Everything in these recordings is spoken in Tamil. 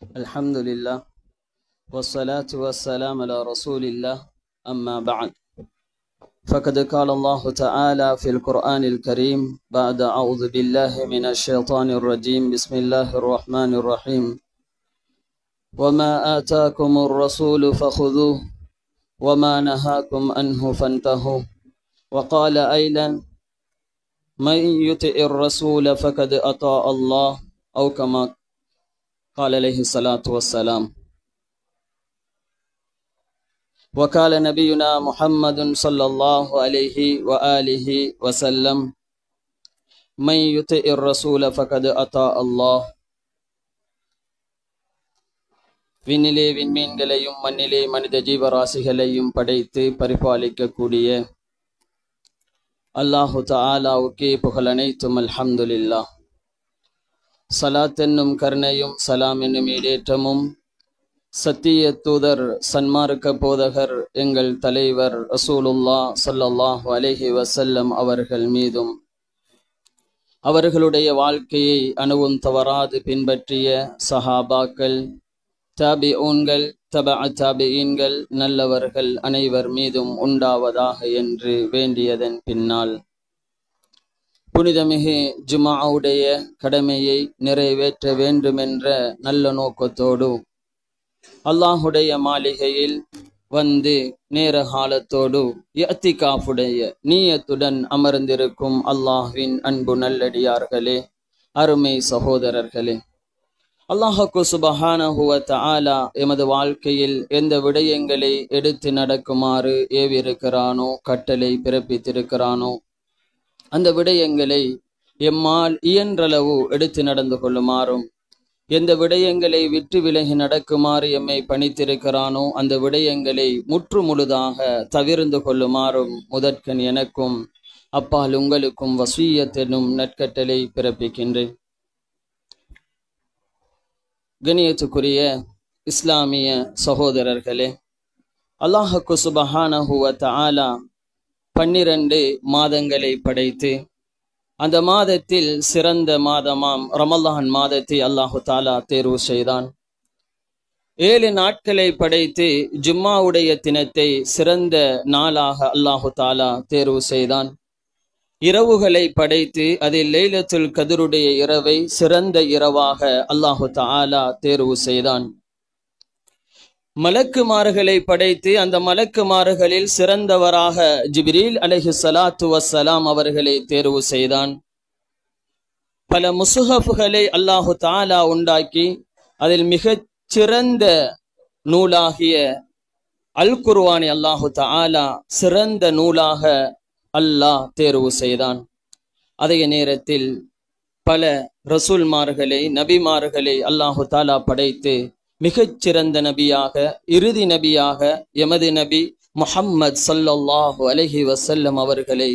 الحمد لله والصلاة والسلام على رسول الله أما بعد فقد قال الله تعالى في القرآن الكريم بعد أعوذ بالله من الشيطان الرجيم بسم الله الرحمن الرحيم وما آتاكم الرسول فخذوه وما نهاكم عنه فانتهوا وقال أيضا من يطع الرسول فقد أطاع الله أو كما قال عليه الصلاة والسلام وقال نبينا محمد صلى الله عليه وآله وسلم من يطع الرسول فقد أطاع الله விண்ணிலே விண்மீன்களையும் மண்ணிலே மனித ஜீவராசிகளையும் படைத்து பரிபாலிக்கக்கூடிய அல்லாஹு தஆலாவுக்கே புகழ் அனைத்தும் அல்ஹம்துலில்லாஹ். ஸலாத் என்னும் கருணையும் சலாம் என்னும் ஈடேற்றமும் சத்திய தூதர் சன்மார்க்க போதகர் எங்கள் தலைவர் ரசூலுல்லாஹ் ஸல்லல்லாஹு அலைஹி வஸல்லம் அவர்கள் மீதும் அவர்களுடைய வாழ்க்கையை அணுவும் தவறாது பின்பற்றிய சஹாபாக்கள், தாபிஊன்கள், தபஅ தாபிஈன்கள், நல்லவர்கள் அனைவர் மீதும் உண்டாவதாக என்று வேண்டியதன் பின்னால் புனிதமிகு ஜும்ஆவுடைய கடமையை நிறைவேற்ற வேண்டுமென்ற நல்ல நோக்கத்தோடு அல்லாஹுடைய மாளிகையில் வந்து நேர காலத்தோடு இஅ்திகாஃபுடைய நீயத்துடன் அமர்ந்திருக்கும் அல்லாஹ்வின் அன்பு நல்லடியார்களே, அருமை சகோதரர்களே, அல்லாஹ்வுக்கு சுப்ஹானஹு வ தஆலா எமது வாழ்க்கையில் எந்த விடயங்களை எடுத்து நடக்குமாறு ஏவிருக்கிறானோ, கட்டளை பிறப்பித்திருக்கிறானோ, அந்த விடயங்களை எம்மால் இயன்றளவு எடுத்து நடந்து கொள்ளுமாறும், எந்த விடயங்களை விட்டு விலகி நடக்குமாறு எம்மை பணித்திருக்கிறானோ அந்த விடயங்களை முற்று முழுதாக தவிர்ந்து கொள்ளுமாறும் முதற்கண் எனக்கும் அப்பால் உங்களுக்கும் வஸிய்யத் எனும் நற்கட்டளை பிறப்பிக்கின்றேன். கண்ணியத்துக்குரிய இஸ்லாமிய சகோதரர்களே, அல்லாஹ்வுக்கு சுப்ஹானஹு வ தஆலா 12 மாதங்களை படைத்து அந்த மாதத்தில் சிறந்த மாதமாம் ரமலான் மாதத்தை அல்லாஹு தாலா தேர்வு செய்தான். 7 நாட்களை படைத்து ஜும்மாவுடைய தினத்தை சிறந்த நாளாக அல்லாஹு தாலா தேர்வு செய்தான். இரவுகளை படைத்து அதில் லைலத்துல் கத்ருடைய இரவை சிறந்த இரவாக அல்லாஹு தாலா தேர்வு செய்தான். மலக்குமார்களை படைத்து அந்த மலக்குமார்களில் சிறந்தவராக ஜிப்ரீல் அலைஹிஸ்ஸலாத்து வஸ்ஸலாம் அவர்களை தேர்வு செய்தான். பல முஸ்ஹஃப்களை அல்லாஹு தஆலா உண்டாக்கி அதில் மிகச் சிறந்த நூலாகிய அல் குர்ஆனை அல்லாஹு தஆலா சிறந்த நூலாக அல்லாஹ் தேர்வு செய்தான். அதே நேரத்தில் பல ரசூல்மார்களை, நபிமார்களை அல்லாஹு தஆலா படைத்து மிகச்சிறந்த நபியாக, இறுதி நபியாக எமது நபி முஹம்மது ஸல்லல்லாஹு அலைஹி வஸல்லம் அவர்களை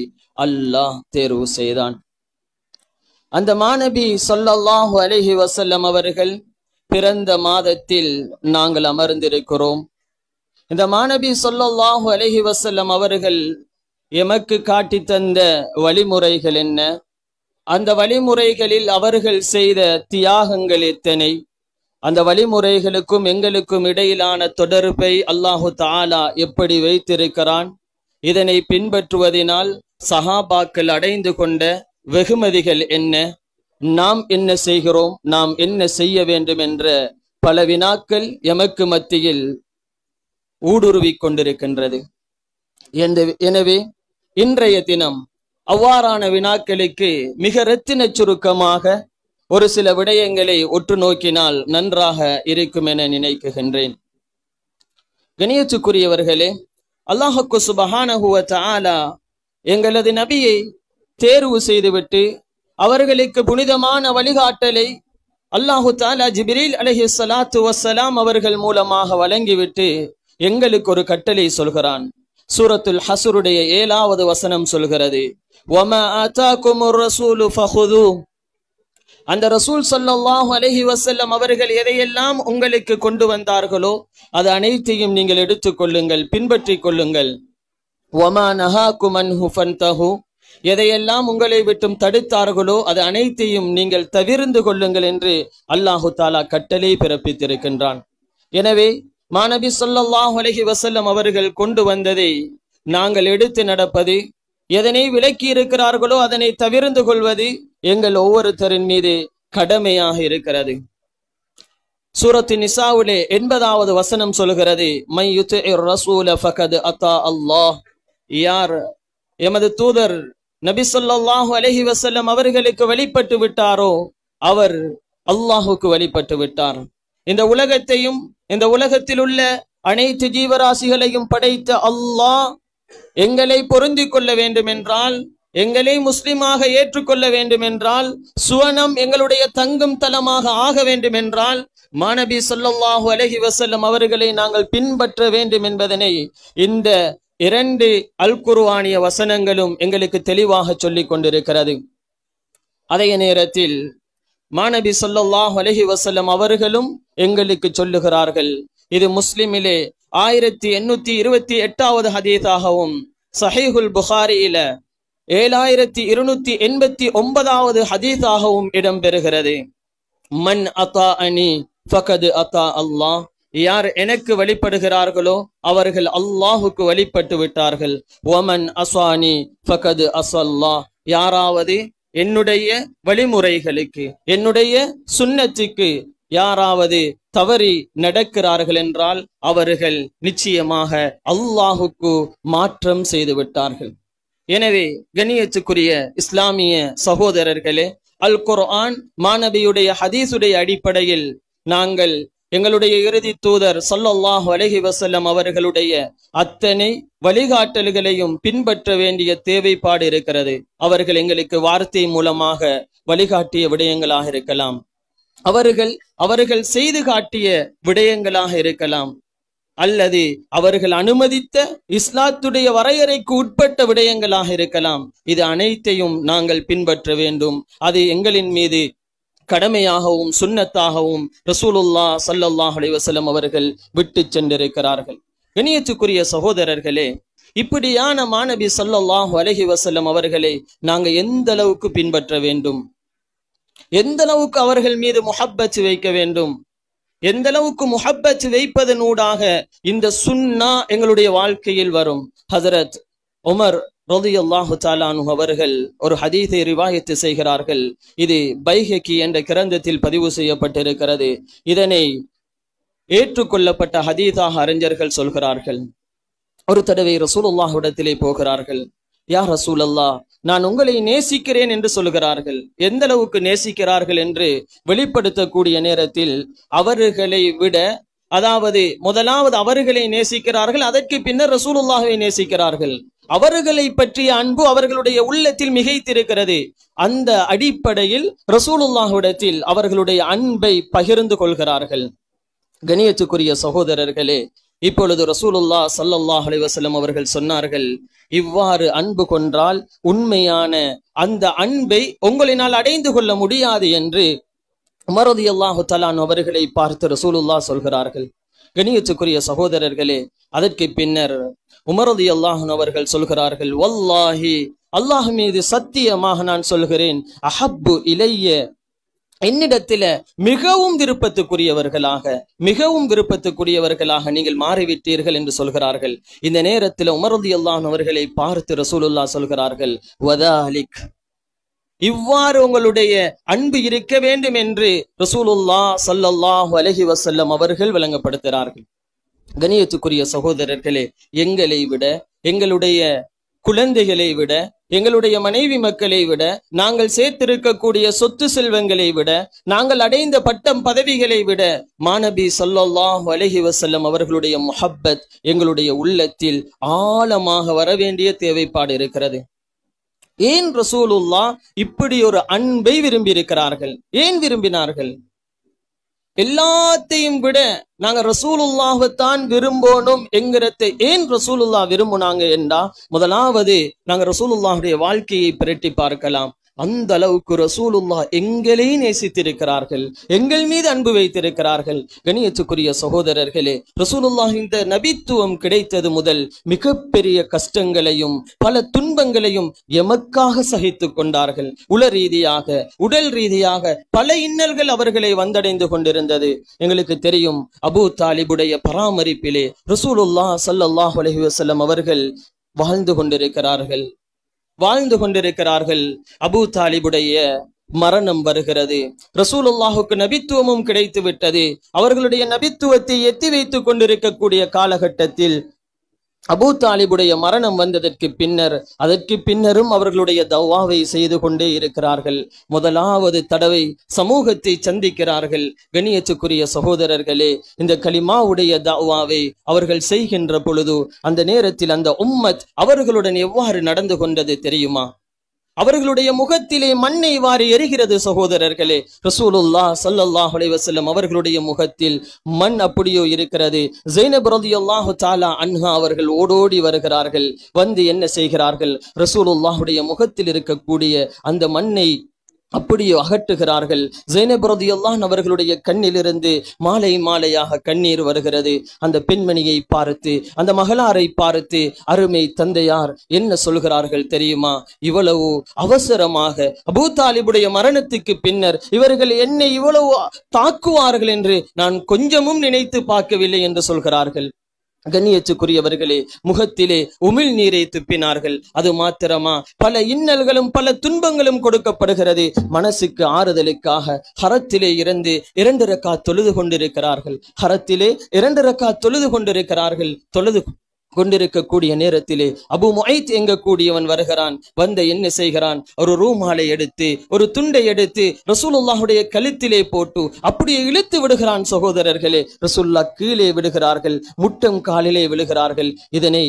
அல்லாஹ் தேர்வு செய்தான். அந்த மாநபி ஸல்லல்லாஹு அலைஹி வஸல்லம் அவர்கள் பிறந்த மாதத்தில் நாங்கள் அமர்ந்திருக்கிறோம். இந்த மாநபி ஸல்லல்லாஹு அலைஹி வஸல்லம் அவர்கள் எமக்கு காட்டி தந்த வழிமுறைகள் என்ன, அந்த வழிமுறைகளில் அவர்கள் செய்த தியாகங்கள் எத்தனை, அந்த வழிமுறைகளுக்கும் எங்களுக்கும் இடையிலான தொடர்பை அல்லாஹு தஆலா எப்படி வைத்திருக்கிறான், இதனை பின்பற்றுவதனால் சஹாபாக்கள் அடைந்து கொண்ட வெகுமதிகள் என்ன, நாம் என்ன செய்கிறோம், நாம் என்ன செய்ய வேண்டும் என்ற பல வினாக்கள் எமக்கு மத்தியில் ஊடுருவிக் கொண்டிருக்கின்றது. எனவே இன்றைய தினம் அவ்வாறான வினாக்களுக்கு மிக இரத்தின சுருக்கமாக ஒரு சில விடயங்களை ஒற்று நோக்கினால் நன்றாக இருக்கும் என நினைக்குகின்றேன். கண்ணியத்துக்குரியவர்களே, அல்லாஹ்வுக்கு சுப்ஹானஹு வ தஆலா எங்களது நபியை தேர்வு செய்துவிட்டு அவர்களுக்கு புனிதமான வழிகாட்டலை அல்லாஹு தஆலா ஜிப்ரீல் அலைஹிஸ்ஸலாத்து வஸ்ஸலாம் அவர்கள் மூலமாக வழங்கிவிட்டு எங்களுக்கு ஒரு கட்டளை சொல்கிறான். சூரத்துல் ஹஸ்ருடைய 7வது வசனம் சொல்கிறது, வமா ஆதாகுமுர் ரசூலு ஃபஹுது. அந்த ரசூல் ஸல்லல்லாஹு அலைஹி வஸல்லம் அவர்கள் எதையெல்லாம் உங்களுக்கு கொண்டு வந்தார்களோ அது அனைத்தையும் நீங்கள் எடுத்துக்கொள்ளுங்கள், பின்பற்றிக் கொள்ளுங்கள். வமா நஹாகும் அன்ஹு ஃபன்தஹு. எதையெல்லாம் உங்களை விட்டும் தடுத்தார்களோ அது அனைத்தையும் நீங்கள் தவிர்ந்து கொள்ளுங்கள் என்று அல்லாஹு தாலா கட்டளை பிறப்பித்திருக்கின்றான். எனவே மாநபி ஸல்லல்லாஹு அலைஹி வஸல்லம் அவர்கள் கொண்டு வந்ததை நாங்கள் எடுத்து நடப்பது, எதனை விலக்கி இருக்கிறார்களோ அதனை தவிர்ந்து கொள்வது எங்கள் ஒவ்வொருத்தரின் மீது கடமையாக இருக்கிறது. சூரத்து நிசாவிலே 80வது வசனம் சொல்கிறது, மை யுத்திஇர் ரசூல ஃபகத் அத்தா அல்லாஹ். யார் எமது தூதர் நபி ஸல்லல்லாஹு அலைஹி வஸல்லம் அவர்களுக்கு வழிபட்டு விட்டாரோ அவர் அல்லாஹுக்கு வழிபட்டு விட்டார். இந்த உலகத்தையும் இந்த உலகத்தில் உள்ள அனைத்து ஜீவராசிகளையும் படைத்த அல்லாஹ் எங்களை பொருந்திக் கொள்ள வேண்டும் என்றால், எங்களை முஸ்லிமாக ஏற்றுக்கொள்ள வேண்டும் என்றால், சுவனம் எங்களுடைய தங்கும் தலமாக ஆக வேண்டும் என்றால் மாநபி ஸல்லல்லாஹு அலைஹி வஸல்லம் அவர்களை நாங்கள் பின்பற்ற வேண்டும் என்பதனை இந்த 2 அல் குர்ஆனிய வசனங்களும் எங்களுக்கு தெளிவாக சொல்லிக் கொண்டிருக்கிறது. அதே நேரத்தில் மாநபி ஸல்லல்லாஹு அலைஹி வஸல்லம் அவர்களும் எங்களுக்கு சொல்லுகிறார்கள். இது முஸ்லிமிலே 1828வது ஹதீஸாகவும் சஹீஹுல் புகாரியில 7289வது ஹதீஸாகவும் இடம்பெறுகிறது. மன் அத்தாஅனி ஃபகத் அத்தா அல்லாஹ். யார் எனக்கு வழிபடுகிறார்களோ அவர்கள் அல்லாஹுக்கு வழிபட்டு விட்டார்கள். வமன் அஸானி ஃபகத் அஸல்லாஹ். யாராவது என்னுடைய வழிமுறைகளுக்கு, என்னுடைய சுன்னத்துக்கு யாராவது தவறி நடக்கிறார்கள் என்றால் அவர்கள் நிச்சயமாக அல்லாஹுக்கு மாற்றம் செய்து விட்டார்கள். எனவே கண்ணியத்துக்குரிய இஸ்லாமிய சகோதரர்களே, அல் குர்ஆன் மாநபியுடைய ஹதீஸுடைய அடிப்படையில் நாங்கள் எங்களுடைய இறுதி தூதர் ஸல்லல்லாஹு அலைஹி வஸல்லம் அவர்களுடைய அத்தனை வழிகாட்டல்களையும் பின்பற்ற வேண்டிய தேவைப்பாடு இருக்கிறது. அவர்கள் எங்களுக்கு வார்த்தை மூலமாக வழிகாட்டிய விடயங்களாக இருக்கலாம், அவர்கள் செய்து காட்டிய விடயங்களாக இருக்கலாம், அல்லது அவர்கள் அனுமதித்த இஸ்லாத்துடைய வரையறைக்கு உட்பட்ட விடயங்களாக இருக்கலாம். இது அனைத்தையும் நாங்கள் பின்பற்ற வேண்டும். அது எங்களின் மீது கடமையாகவும் சுன்னத்தாகவும் ரசூலுல்லாஹ் ஸல்லல்லாஹு அலைஹி வஸல்லம் அவர்கள் விட்டு சென்றிருக்கிறார்கள். கண்ணியத்துக்குரிய சகோதரர்களே, இப்படியான மாநபி ஸல்லல்லாஹு அலைஹி வஸல்லம் அவர்களை நாங்க எந்த அளவுக்கு பின்பற்ற வேண்டும், எந்த அளவுக்கு அவர்கள் மீது முஹப்பத் வைக்க வேண்டும், எந்த அளவுக்கு முஹப்பத் வைப்பதனூடாக இந்த சுன்னா எங்களுடைய வாழ்க்கையில் வரும். ஹஜரத் உமர் ரலியல்லாஹு தஆலா அன்ஹு அவர்கள் ஒரு ஹதீஸை ரிவாயத் செய்கிறார்கள். இது பைஹகி என்ற கிரந்தத்தில் பதிவு செய்யப்பட்டிருக்கிறது. இதனை ஏற்றுக்கொள்ளப்பட்ட ஹதீஸாக அறிஞர்கள் சொல்கிறார்கள். ஒரு தடவை ரசூலுல்லாஹ்விடத்திலே போகிறார்கள். யா ரசூலல்லாஹ், நான் உங்களை நேசிக்கிறேன் என்று சொல்கிறார்கள். எந்த அளவுக்கு நேசிக்கிறார்கள் என்று வெளிப்படுத்தக்கூடிய நேரத்தில் அவர்களை விட, அதாவது முதலாவது அவர்களை நேசிக்கிறார்கள், அதற்கு பின்னர் ரசூலுல்லாஹ்வை நேசிக்கிறார்கள். அவர்களை பற்றிய அன்பு அவர்களுடைய உள்ளத்தில் மிகைத்திருக்கிறது. அந்த அடிப்படையில் ரசூலுல்லாஹ்விடத்தில் அவர்களுடைய அன்பை பகிர்ந்து கொள்கிறார்கள். கண்ணியத்துக்குரிய சகோதரர்களே, இப்பொழுது ரசூலுல்லாஹ் ஸல்லல்லாஹு அலைஹி வஸல்லம் அவர்கள் சொன்னார்கள், இவ்வாறு அன்பு கொண்டால் உண்மையான அந்த அன்பை உங்களினால் அடைந்து கொள்ள முடியாது என்று உமர் ரலியல்லாஹு தஆலா அவர்களை பார்த்து ரசூலுல்லாஹ் சொல்கிறார்கள். கண்ணியத்துக்குரிய சகோதரர்களே, அதற்கு பின்னர் உமர் ரலியல்லாஹு அவர்கள் சொல்கிறார்கள், வல்லாஹி, அல்லாஹ் மீது சத்தியமாக நான் சொல்கிறேன், அஹப்பு இலைய, என்னிடத்தில மிகவும் விருப்பத்துக்குரியவர்களாக நீங்கள் மாறிவிட்டீர்கள் என்று சொல்கிறார்கள். இந்த நேரத்தில் உமர் ரலியல்லாஹு அவர்களை பார்த்து ரசூலுல்லாஹ் சொல்கிறார்கள், வதாலிக், இவ்வாறு உங்களுடைய அன்பு இருக்க வேண்டும் என்று ரசூலுல்லாஹ் ஸல்லல்லாஹு அலைஹி வஸல்லம் அவர்கள் விளங்கப்படுத்துகிறார்கள். கண்ணியத்துக்குரிய சகோதரர்களே, எங்களை விட, எங்களுடைய குழந்தைகளை விட, எங்களுடைய மனைவி மக்களை விட, நாங்கள் சேர்த்திருக்கக்கூடிய சொத்து செல்வங்களை விட, நாங்கள் அடைந்த பட்டம் பதவிகளை விட மாநபி ஸல்லல்லாஹு அலைஹி வஸல்லம் அவர்களுடைய முஹப்பத் எங்களுடைய உள்ளத்தில் ஆழமாக வர வேண்டிய தேவைப்பாடு இருக்கிறது. ஏன் ரசூலுல்லாஹ் இப்படி ஒரு அன்பை விரும்பி இருக்கிறார்கள்? ஏன் விரும்பினார்கள்? எல்லாத்தையும் விட நாங்க ரசூலுல்லாஹ்வைத்தான் விரும்பணும் என்கிறத ஏன் ரசூலுல்லாஹ் விரும்புனாங்க என்றா, முதலாவது நாங்க ரசூலுல்லாஹுடைய வாழ்க்கையை பிரட்டி பார்க்கலாம். அந்த அளவுக்கு ரசூலுல்லாஹ் எங்களை நேசித்திருக்கிறார்கள், எங்கள் மீது அன்பு வைத்திருக்கிறார்கள். கண்ணியத்துக்குரிய சகோதரர்களே, ரசூலுல்லாஹ் இந்த நபித்துவம் கிடைத்தது முதல் மிகப்பெரிய கஷ்டங்களையும் பல துன்பங்களையும் எமக்காக சகித்து கொண்டார்கள். உள ரீதியாக, உடல் ரீதியாக பல இன்னல்கள் அவர்களை வந்தடைந்து கொண்டிருந்தது. எங்களுக்கு தெரியும், அபூ தாலிபுடைய பராமரிப்பிலே ரசூலுல்லாஹ் ஸல்லல்லாஹு அலைஹி வஸல்லம் அவர்கள் வாழ்ந்து கொண்டிருக்கிறார்கள். அபூ தாலிபுடைய மரணம் வருகிறது. ரசூலுல்லாஹுக்கு நபித்துவமும் கிடைத்து விட்டது. அவர்களுடைய நபித்துவத்தை எத்தி வைத்துக் கொண்டிருக்கக்கூடிய காலகட்டத்தில் அபூ தாலிபுடைய மரணம் வந்ததற்கு பின்னரும் அவர்களுடைய தவாவை செய்து கொண்டே இருக்கிறார்கள். முதலாவது தடவை சமூகத்தை சந்திக்கிறார்கள். கண்ணியத்துக்குரிய சகோதரர்களே, இந்த கலிமாவுடைய தவாவை அவர்கள் செய்கின்ற பொழுது அந்த நேரத்தில் அந்த உம்மத் அவர்களுடன் எவ்வாறு நடந்து கொண்டது தெரியுமா? அவர்களுடைய முகத்திலே மண்ணை வாரி எரிகிறது சகோதரர்களே. ரசூலுல்லாஹ் ஸல்லல்லாஹு அலைஹி வஸல்லம் அவர்களுடைய முகத்தில் மண் அப்படியோ இருக்கிறது. ஸைனப் ரலியல்லாஹு தஆலா அன்ஹா அவர்கள் ஓடோடி வருகிறார்கள். வந்து என்ன செய்கிறார்கள்? ரசூலுல்லாஹுடைய முகத்தில் இருக்கக்கூடிய அந்த மண்ணை அப்படியே அகற்றுகிறார்கள். ஸைனப் ரலியல்லாஹு அவர்களுடைய கண்ணிலிருந்து மாலை மாலையாக கண்ணீர் வருகிறது. அந்த பெண்மணியை பார்த்து, அந்த மகளாரை பார்த்து அருமை தந்தையார் என்ன சொல்கிறார்கள் தெரியுமா? இவ்வளவு அவசரமாக அபூ தாலிபுடைய மரணத்துக்கு பின்னர் இவர்கள் என்னை இவ்வளவு தாக்குவார்கள் என்று நான் கொஞ்சமும் நினைத்து பார்க்கவில்லை என்று சொல்கிறார்கள். கண்ணியத்துக்குரியவர்களே, முகத்திலே உமிழ் நீரை துப்பினார்கள். அது மாத்திரமா, பல இன்னல்களும் பல துன்பங்களும் கொடுக்கப்படுகிறது. மனசுக்கு ஆறுதலுக்காக ஹரத்திலே இருந்து 2 ரக்காத் தொழுது கொண்டிருக்கிறார்கள். தொழுது கொண்டிருக்கக்கூடிய நேரத்திலே அபு முஐத் எங்கக்கூடியவன் வருகிறான். வந்த என்ன செய்கிறான்? ஒரு ரூமாலை எடுத்து, ஒரு துண்டை எடுத்து ரசூலுல்லாஹுடைய கழுத்திலே போட்டு அப்படியே இழுத்து விடுகிறான். சகோதரர்களே, ரசூலுல்லாஹ் கீழே விடுகிறார்கள், முட்டம் காலிலே விழுகிறார்கள். இதனை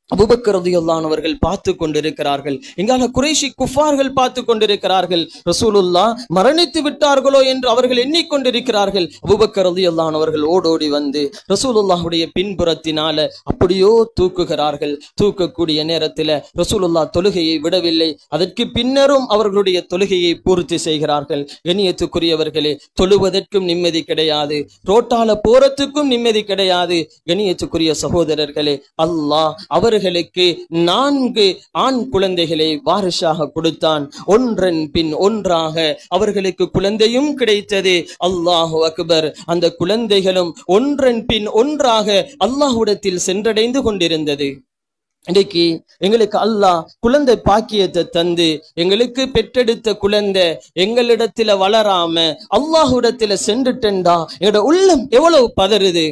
அபூபக்கர் ரலியல்லாஹு அன்ஹு அவர்கள் பார்த்து கொண்டிருக்கிறார்கள். இங்கால குறைஷி குஃபார்கள் பார்த்து கொண்டிருக்கிறார்கள். ரசூலுல்லாஹ் மரணித்து விட்டார்களோ என்று அவர்கள் எண்ணிக்கொண்டிருக்கிறார்கள். அபூபக்கர் ரலியல்லாஹு அன்ஹு அவர்கள் ஓடோடி வந்து ரசூலுல்லாஹுடைய பின்புறத்தினால அப்படியோ தூக்குகிறார்கள். தூக்கக்கூடிய நேரத்தில் ரசூலுல்லாஹ் தொழுகையை விடவில்லை. அதற்கு பின்னரும் அவர்களுடைய தொழுகையை பூர்த்தி செய்கிறார்கள். கண்ணியத்துக்குரியவர்களே, தொழுவதற்கும் நிம்மதி கிடையாது, ரோட்டால போறதுக்கும் நிம்மதி கிடையாது. கண்ணியத்துக்குரிய சகோதரர்களே, அல்லாஹ் அவர்களுக்கு 4 ஆண் குழந்தைகளை வாரிசாக கொடுத்தான். ஒன்றன் பின் ஒன்றாக அவர்களுக்கு குழந்தையும் கிடைத்தது. அல்லாஹு அக்பர். அந்த குழந்தைகளும் ஒன்றன் பின் ஒன்றாக அல்லாஹ்விடத்தில் சென்றடைந்து கொண்டிருந்தது. இன்றைக்கு எங்களுக்கு அல்லாஹ் குழந்தை பாக்கியத்தை தந்து, எங்களுக்கு பெற்றெடுத்த குழந்தை எங்களிடத்துல வளராம அல்லாஹ்விடத்துல சென்றுட்டா எங்களோட உள்ளம் எவ்வளவு பதறுது.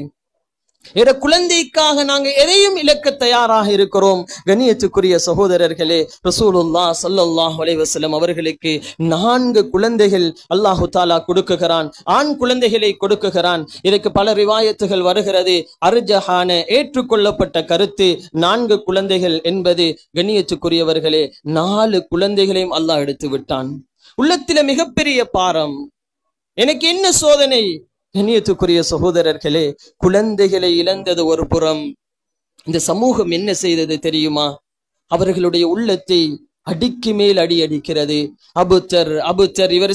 குழந்தைக்காக நாங்க எதையும் இழக்க தயாராக இருக்கிறோம். கண்ணியத்துக்குரிய சகோதரர்களே, ரசூலுல்லாஹ் ஸல்லல்லாஹு அலைஹி வஸல்லம் அவர்களுக்கு 4 குழந்தைகள் அல்லாஹு தஆலா கொடுக்குகிறான். ஆண் குழந்தைகளை கொடுக்குகிறான். இதற்கு பல ரிவாயத்துகள் வருகிறது. அர்ஜஹான ஏற்றுக்கொள்ளப்பட்ட கருத்து 4 குழந்தைகள் என்பது. கண்ணியத்துக்குரியவர்களே, 4 குழந்தைகளையும் அல்லாஹ் எடுத்து விட்டான். உள்ளத்தில மிகப்பெரிய பாரம். எனக்கு என்ன சோதனை? கண்ணியத்துக்குரிய சகோதரர்களே, குழந்தைகளை இழந்தது ஒரு புறம், இந்த சமூகம் என்ன செய்தது தெரியுமா? அவர்களுடைய உள்ளத்தை அடிக்கு மேல் அடி அடிக்கிறது. அபுத்தர் இவர்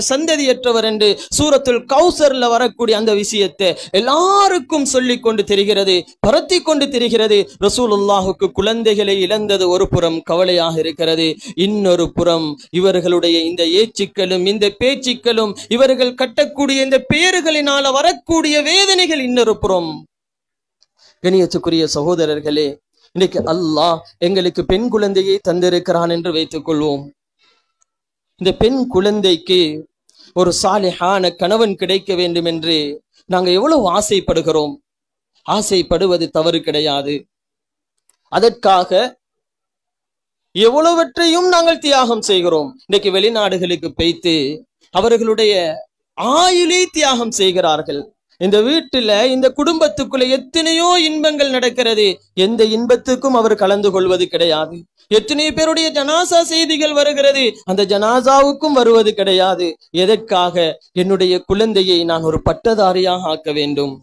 சந்ததியற்றவர் என்று சூரத்துல் கௌசர்ல வரக்கூடிய அந்த விஷயத்தை எல்லாருக்கும் சொல்லிக் கொண்டு திரிகிறது, பரத்தி கொண்டு திரிகிறது. ரசூலுல்லாஹுக்கு குழந்தைகளை இழந்தது ஒரு புறம் கவலையாக இருக்கிறது. இன்னொரு புறம் இவர்களுடைய இந்த ஏச்சுக்களும் இந்த பேச்சுக்களும், இவர்கள் கட்டக்கூடிய இந்த பேறுகளினால வரக்கூடிய வேதனைகள் இன்னொரு புறம். கண்ணியத்துக்குரிய சகோதரர்களே, இன்னைக்கு அல்லாஹ் எங்களுக்கு பெண் குழந்தையை தந்திருக்கிறான் என்று வைத்துக் கொள்வோம். இந்த பெண் குழந்தைக்கு ஒரு சாலிஹான கணவன் கிடைக்க வேண்டும் என்று நாங்க எவ்வளவு ஆசைப்படுகிறோம். ஆசைப்படுவது தவறு கிடையாது. அதற்காக எவ்வளவற்றையும் நாங்கள் தியாகம் செய்கிறோம். இன்னைக்கு வெளிநாடுகளுக்கு போய்த்து அவர்களுடைய ஆயுளை தியாகம் செய்கிறார்கள். இந்த வீட்டுல, இந்த குடும்பத்துக்குள்ள எத்தனையோ இன்பங்கள் நடக்கிறது. எந்த இன்பத்துக்கும் அவர் கலந்து கொள்வது கிடையாது. எத்தனை பேருடைய ஜனாசா செய்திகள் வருகிறது, அந்த ஜனாசாவுக்கும் வருவது கிடையாது. எதற்காக? என்னுடைய குழந்தையை நான் ஒரு பட்டதாரியாக ஆக்க வேண்டும்,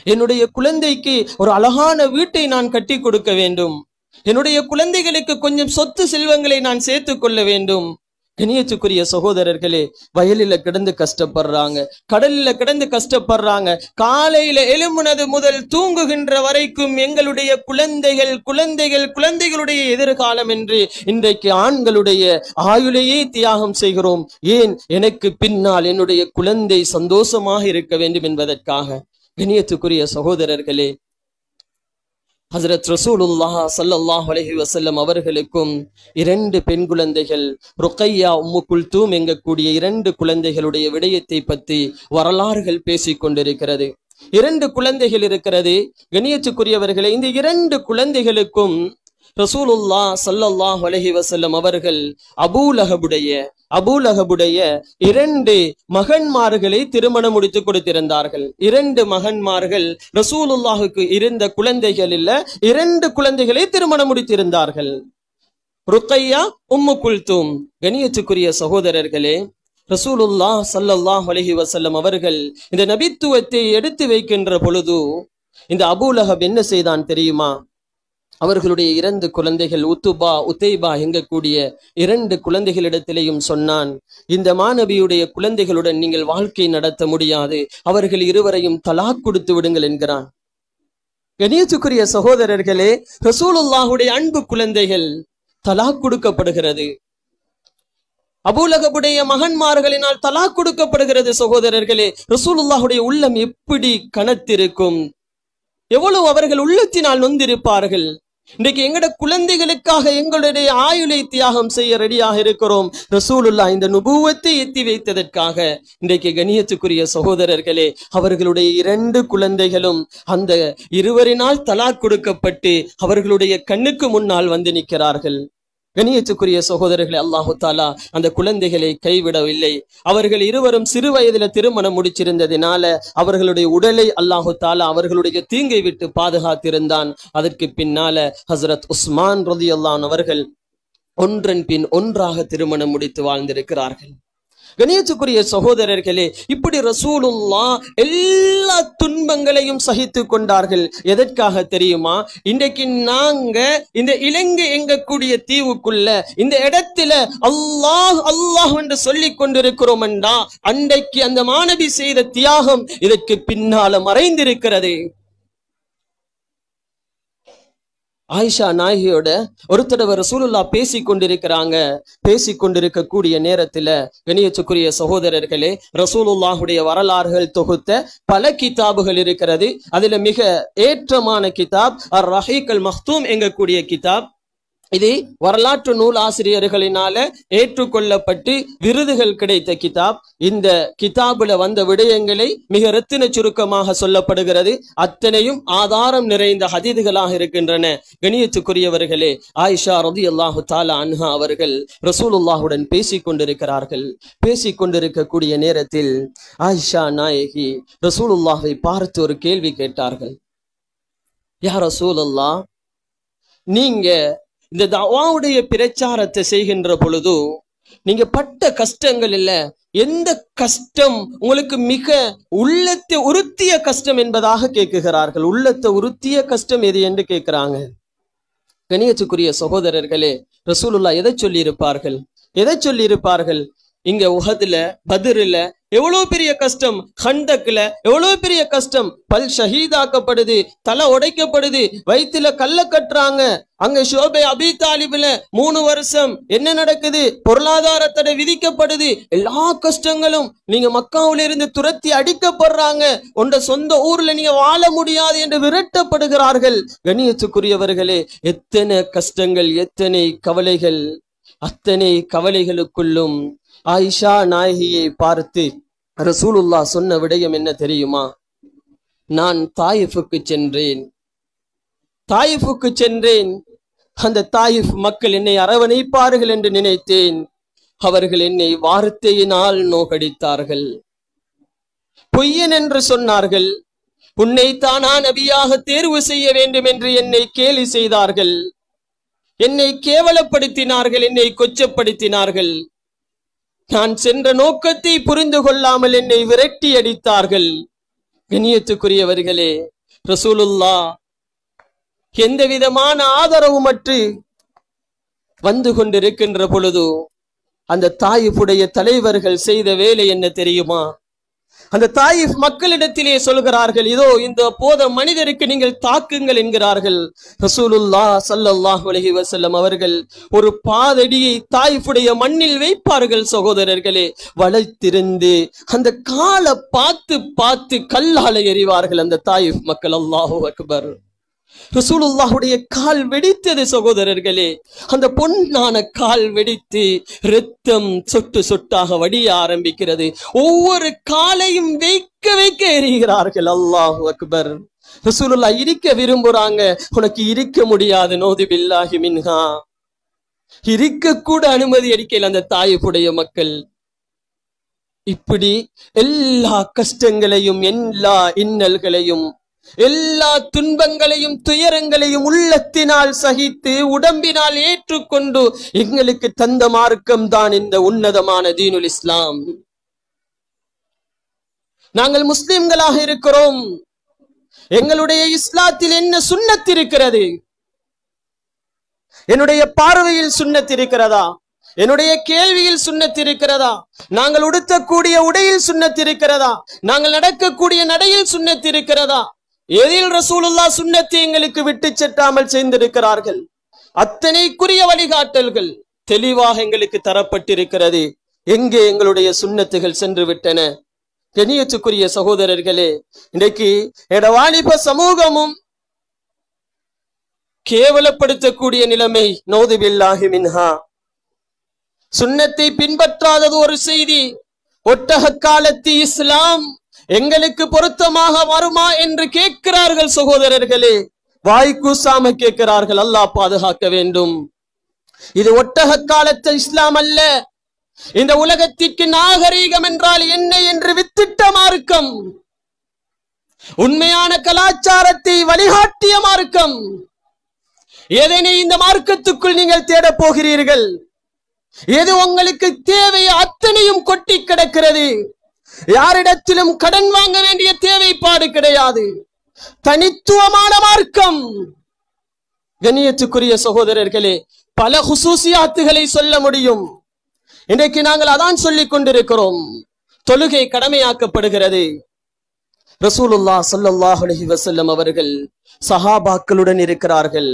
என்னுடைய குழந்தைக்கு ஒரு அழகான வீட்டை நான் கட்டி கொடுக்க வேண்டும், என்னுடைய குழந்தைகளுக்கு கொஞ்சம் சொத்து செல்வங்களை நான் சேர்த்து கொள்ள வேண்டும். கணியத்துக்குரிய சகோதரர்களே, வயலில கிடந்து கஷ்டப்படுறாங்க, கடலில கிடந்து கஷ்டப்படுறாங்க. காலையில எழும்புனது முதல் தூங்குகின்ற வரைக்கும் எங்களுடைய குழந்தைகளுடைய எதிர்காலம் என்று இன்றைக்கு ஆண்களுடைய ஆயுளையே தியாகம் செய்கிறோம். ஏன்? எனக்கு பின்னால் என்னுடைய குழந்தை சந்தோஷமாக இருக்க வேண்டும் என்பதற்காக. கணியத்துக்குரிய சகோதரர்களே, ஹஜ்ரத் ரசூலுல்லாஹ் ஸல்லல்லாஹு அலைஹி வஸல்லம் அவர்களுக்கும் 2 பெண் குழந்தைகள், ருக்கையா, உம்மு குல்தூம் எங்கக்கூடிய 2 குழந்தைகளுடைய விடயத்தை பற்றி வரலாறுகள் பேசிக் கொண்டிருக்கிறது. 2 குழந்தைகள் இருக்கிறது. கணியத்துக்குரியவர்களே, இந்த 2 குழந்தைகளுக்கும் ரசூலுல்லாஹ் ஸல்லல்லாஹு அலைஹி வஸல்லம் அவர்கள் அபூலஹபுடைய 2 மகன்மார்களை திருமணம் முடித்து கொடுத்திருந்தார்கள். 2 மகன்மார்கள் ரசூலுல்லாஹுக்கு இருந்த குழந்தைகள் இல்ல, 2 குழந்தைகளை திருமணம் முடித்திருந்தார்கள். ருக்கையா, உம்மு குல்தூம். கணியத்துக்குரிய சகோதரர்களே, ரசூலுல்லாஹ் ஸல்லல்லாஹு அலைஹி வஸல்லம் அவர்கள் இந்த நபித்துவத்தை எடுத்து வைக்கின்ற பொழுது இந்த அபூலஹப் என்ன செய்தான் தெரியுமா? அவர்களுடைய 2 குழந்தைகள் உத்துபா, உத்தைபா எங்கக்கூடிய 2 குழந்தைகளிடத்திலேயும் சொன்னான், இந்த மாணவியுடைய குழந்தைகளுடன் நீங்கள் வாழ்க்கை நடத்த முடியாது, அவர்கள் இருவரையும் தலாக் கொடுத்து விடுங்கள் என்கிறான். கணியத்துக்குரிய சகோதரர்களே, ரசூலுல்லாஹுடைய அன்பு குழந்தைகள் தலாக் கொடுக்கப்படுகிறது. அபூலஹபுடைய மகன்மார்களினால் தலாக் கொடுக்கப்படுகிறது. சகோதரர்களே, ரசூலுல்லாஹுடைய உள்ளம் எப்படி கனத்திருக்கும், எவ்வளவு அவர்கள் உள்ளத்தினால் நொந்திருப்பார்கள். இன்றைக்கு எங்கட குழந்தைகளுக்காக எங்களுடைய ஆயுளை தியாகம் செய்ய ரெடியாக இருக்கிறோம். ரசூலுல்லாஹ் இந்த நுபுவத்தை எத்தி வைத்ததற்காக. இன்றைக்கு கணியத்துக்குரிய சகோதரர்களே, அவர்களுடைய 2 குழந்தைகளும் அந்த இருவரினால் தலாக் கொடுக்கப்பட்டு அவர்களுடைய கண்ணுக்கு முன்னால் வந்து நிற்கிறார்கள். கணியத்துக்குரிய சகோதரர்களே, அல்லாஹு தாலா அந்த குழந்தைகளை கைவிடவில்லை. அவர்கள் இருவரும் சிறு வயதில திருமணம் முடிச்சிருந்ததினால அவர்களுடைய உடலை அல்லாஹு தாலா அவர்களுடைய தீங்கை விட்டு பாதுகாத்திருந்தான். அதற்கு பின்னால ஹஸ்ரத் உஸ்மான் ரலியல்லாஹு அன்ஹு அவர்கள் ஒன்றன் பின் ஒன்றாக திருமணம் முடித்து வாழ்ந்திருக்கிறார்கள். கணியத்துக்குரிய சகோதரர்களே, இப்படி ரசூலுல்லாஹ் எல்லா துன்பங்களையும் சகித்து கொண்டார்கள். எதற்காக தெரியுமா? இன்றைக்கு நாங்க இந்த இலங்கை எங்கக்கூடிய தீவுக்குள்ள இந்த இடத்துல அல்லாஹ் அல்லாஹ் என்று சொல்லிக் கொண்டிருக்கிறோம் என்றா, அன்றைக்கு அந்த மாணவி செய்த தியாகம் இதற்கு பின்னால மறைந்திருக்கிறது. ஆயிஷா நாயகியோட ஒரு தடவை ரசூலுல்லாஹ் பேசிக்கொண்டிருக்கக்கூடிய நேரத்துல கணியத்துக்குரிய சகோதரர்களே, ரசூலுல்லாஹுடைய வரலாறுகள் தொகுத்த பல கிதாபுகள் இருக்கிறது. அதுல மிக ஏற்றமான கிதாப் அர்-ரஹீக் அல்-மக்தூம் எங்கக்கூடிய கிதாப். இது வரலாற்று நூல் ஆசிரியர்களினால ஏற்றுக்கொள்ளப்பட்டு விருதுகள் கிடைத்த கிதாப். இந்த கிதாபுல வந்த விடயங்களை மிக ரத்தின சுருக்கமாக சொல்லப்படுகிறது. அத்தனையும் ஆதாரம் நிறைந்த ஹதீதுகளாக இருக்கின்றன. கணியத்துக்குரியவர்களே, ஆயிஷா ரலியல்லாஹு தஆலா அன்ஹா அவர்கள் ரசூலுல்லாஹுடன் பேசிக்கொண்டிருக்கிறார்கள். பேசிக்கொண்டிருக்கக்கூடிய நேரத்தில் ஆயிஷா நாயகி ரசூலுல்லாஹை பார்த்து ஒரு கேள்வி கேட்டார்கள். யா ரசூலுல்லாஹ், நீங்க இந்த தஅவாவுடைய பிரச்சாரத்தை செய்கின்ற பொழுது நீங்க பட்ட கஷ்டங்கள் இல்ல, எந்த கஷ்டம் உங்களுக்கு மிக உள்ளத்தை உறுத்திய கஷ்டம் என்பதாக கேட்குகிறார்கள். உள்ளத்தை உறுத்திய கஷ்டம் எது என்று கேட்கிறாங்க. கணியத்துக்குரிய சகோதரர்களே, ரசூலுல்லாஹ் எதை சொல்லி இருப்பார்கள்? இங்க உஹதுல, பத்ருல எவ்வளவு பெரிய கஷ்டம், ஹண்டக்ல எவ்வளவு பெரிய கஷ்டம், பல் ஷஹீதாக்கப்படுது, தலை உடைக்கப்படுது, வயிற்றுல கல்ல கட்டுறாங்க. அங்க ஷோபை அபி தாலிப்ல 3 வருஷம் என்ன நடக்குது, பொருளாதார தடை விதிக்கப்படுது. எல்லா கஷ்டங்களும், நீங்க மக்காவுல இருந்து துரத்தி அடிக்கப்படுறாங்க, உங்க சொந்த ஊர்ல நீங்க வாழ முடியாது என்று விரட்டப்படுகிறார்கள். கணியத்துக்குரியவர்களே, எத்தனை கஷ்டங்கள், எத்தனை கவலைகள். அத்தனை கவலைகளுக்குள்ளும் ஆயிஷா நாயகியை பார்த்து ரசூலுல்லாஹ் சொன்ன விடயம் என்ன தெரியுமா? நான் தாயிஃபுக்கு சென்றேன். அந்த தாயிஃப் மக்கள் என்னை அரவணைப்பார்கள் என்று நினைத்தேன். அவர்கள் என்னை வார்த்தையினால் நோகடித்தார்கள். பொய்யன் என்று சொன்னார்கள். உன்னை தானா நபியாக தேர்வு செய்ய வேண்டும் என்று என்னை கேலி செய்தார்கள். என்னை கேவலப்படுத்தினார்கள், என்னை கொச்சப்படுத்தினார்கள். நான் சென்ற நோக்கத்தை புரிந்து கொள்ளாமல் என்னை விரட்டி அடித்தார்கள். கண்ணியத்துக்குரியவர்களே, ரசூலுல்லாஹ் எந்த விதமான ஆதரவுமற்று வந்து கொண்டிருக்கின்ற பொழுது அந்த தாயிஃபுடைய தலைவர்கள் செய்த வேலை என்ன தெரியுமா? அந்த தாயிஃப் மக்களிடத்திலே சொல்கிறார்கள், இதோ இந்த போத மனிதருக்கு நீங்கள் தாக்குங்கள் என்கிறார்கள். ரசூலுல்லாஹ் ஸல்லல்லாஹு அலைஹி வஸல்லம் அவர்கள் ஒரு பாதடியை தாயிஃபுடைய மண்ணில் வைப்பார்கள். சகோதரர்களே, வளைத்திருந்து அந்த காலை பார்த்து பார்த்து கல்லால எறிவார்கள் அந்த தாயிஃப் மக்கள். அல்லாஹு அக்பர். ரசூலுல்லாஹுடைய கால் வெடித்தது சகோதரர்களே. அந்த பொன்னான கால் வெடித்து இரத்தம் சொட்டு சொட்டாக வடிய ஆரம்பிக்கிறது. ஒவ்வொரு காலையும் வைக்க வைக்க எறிகிறார்கள். அல்லாஹு அக்பர். ரசூலுல்லாஹ் இருக்க விரும்புறாங்க, உனக்கு இருக்க முடியாது, நோது பில்லாஹி மின்ஹா. இருக்க கூட அனுமதி அளிக்கல அந்த தாயிஃபுடைய மக்கள். இப்படி எல்லா கஷ்டங்களையும், எல்லா இன்னல்களையும், எல்லா துன்பங்களையும் துயரங்களையும் உள்ளத்தினால் சகித்து உடம்பினால் ஏற்றுக்கொண்டு எங்களுக்கு தந்த மார்க்கம் தான் இந்த உன்னதமான தீனுல் இஸ்லாம். நாங்கள் முஸ்லிம்களாக இருக்கிறோம். எங்களுடைய இஸ்லாத்தில் என்ன சுன்னத் இருக்கிறது? என்னுடைய பார்வையில் சுன்னத் இருக்கிறதா? என்னுடைய கேள்வியில் சுன்னத் இருக்கிறதா? நாங்கள் உடுத்தக்கூடிய உடையில் சுன்னத் இருக்கிறதா? நாங்கள் நடக்கக்கூடிய நடையில் சுன்னத் இருக்கிறதா? எதில் ரசூலுல்லாஹ் சுன்னத்தை எங்களுக்கு விட்டு செட்டாமல் செய்திருக்கிறார்கள்? அத்தனைக்குரிய வழிகாட்டல்கள் தெளிவாக எங்களுக்கு தரப்பட்டிருக்கிறது. எங்கே எங்களுடைய சுன்னத்துகள் சென்று விட்டன? கண்ணியத்துக்குரிய சகோதரர்களே, இன்றைக்கு வாலிப சமூகமும் கேவலப்படுத்தக்கூடிய நிலைமை, நௌது பில்லாஹி மின்ஹா. சுன்னத்தை பின்பற்றாதது ஒரு செய்தி. ஒட்டக காலத்து இஸ்லாம் எங்களுக்கு பொருத்தமாக வருமா என்று கேட்கிறார்கள் சகோதரர்களே. வாய் கூசாம கேட்கிறார்கள். அல்லாஹ் பாதுகாக்க வேண்டும். இது ஒட்டக காலத்து இஸ்லாம் அல்ல. இந்த உலகத்திற்கு நாகரீகம் என்றால் என்ன என்று வித்திட்ட மார்க்கம், உண்மையான கலாச்சாரத்தை வழிகாட்டிய மார்க்கம். எதனை இந்த மார்க்கத்துக்குள் நீங்கள் தேட போகிறீர்கள்? எது உங்களுக்கு தேவை அத்தனையும் கொட்டி கிடக்கிறது. யாரிடத்திலும் கடன் வாங்க வேண்டிய தேவைப்பாடு கிடையாது. தனித்துவமான மார்க்கம். கண்ணியத்துக்குரிய சகோதரர்களே, பல ஹுசூசியாத்துகளை சொல்ல முடியும். இன்றைக்கு நாங்கள் அதான் சொல்லிக் கொண்டிருக்கிறோம். தொழுகை கடமையாக்கப்படுகிறது. ரசூலுல்லாஹ் ஸல்லல்லாஹு அலைஹி வஸல்லம் அவர்கள் சஹாபாக்களுடன் இருக்கிறார்கள்.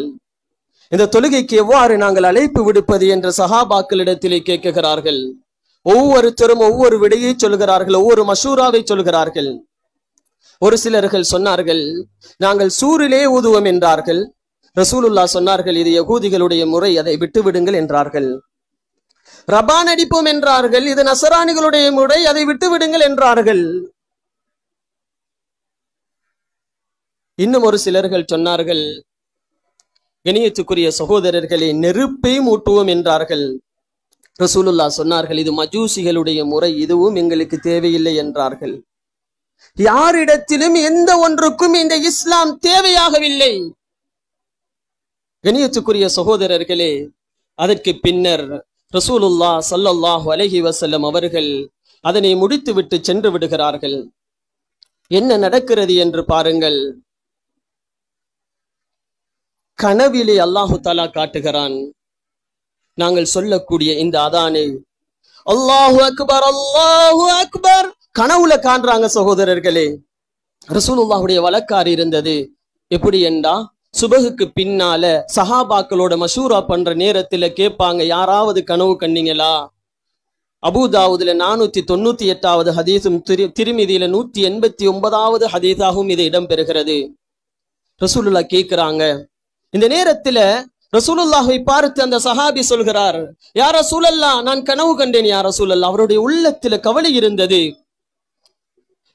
இந்த தொழுகைக்கு எவ்வாறு நாங்கள் அழைப்பு விடுப்பது என்று சஹாபாக்களிடத்திலே கேட்கிறார்கள். ஒவ்வொருத்தரும் ஒவ்வொரு விடையை சொல்கிறார்கள், ஒவ்வொரு மஷூராவை சொல்கிறார்கள். ஒரு சிலர்கள் சொன்னார்கள், நாங்கள் சூரிலே ஊதுவோம் என்றார்கள். ரசூலுல்லாஹ் சொன்னார்கள், இது யகூதிகளுடைய முறை, அதை விட்டுவிடுங்கள் என்றார்கள். ரபான் அடிப்போம் என்றார்கள், இது நசரானிகளுடைய முறை, அதை விட்டுவிடுங்கள் என்றார்கள். இன்னும் ஒரு சிலர்கள் சொன்னார்கள், கண்ணியத்துக்குரிய சகோதரர்களே, நெருப்பை மூட்டுவோம் என்றார்கள். ரசூலுல்லாஹ் சொன்னார்கள், இது மஜூசிகளுடைய முறை, இதுவும் எங்களுக்கு தேவையில்லை என்றார்கள். யாரிடத்திலும் எந்த ஒன்றுக்கும் இந்த இஸ்லாம் தேவையாகவில்லை. கண்ணியத்துக்குரிய சகோதரர்களே, அதற்கு பின்னர் ரசூலுல்லாஹ் ஸல்லல்லாஹு அலைஹி வஸல்லம் அவர்கள் அதனை முடித்துவிட்டு சென்று விடுகிறார்கள். என்ன நடக்கிறது என்று பாருங்கள். கனவிலே அல்லாஹு தஆலா காட்டுகிறான். நாங்கள் சொல்லக்கூடிய இந்த அதானை அல்லாஹு அக்பர் அல்லாஹு அக்பர் கனவுல காண்றாங்க சகோதரர்களே. ரசூலுல்லாஹுடைய வழக்காறு இருந்தது. எப்படி என்றா, சுபகுக்கு பின்னால சஹாபாக்களோட மஷூரா பண்ற நேரத்துல கேட்பாங்க, யாராவது கனவு கண்டீங்களா? அபூதாவுதுல 498வது ஹதீஸும் திர்மிதியில 189வது ஹதீஸாகவும் இது இடம்பெறுகிறது. ரசூலுல்லாஹ் கேட்கிறாங்க. இந்த நேரத்துல ரசூலுல்லாஹை பார்த்து அந்த சஹாபி சொல்கிறார், யா ரசூலல்லாஹ், நான் கனவு கண்டேன் யா ரசூலல்லாஹ். அவருடைய உள்ளத்துல கவலை இருந்தது.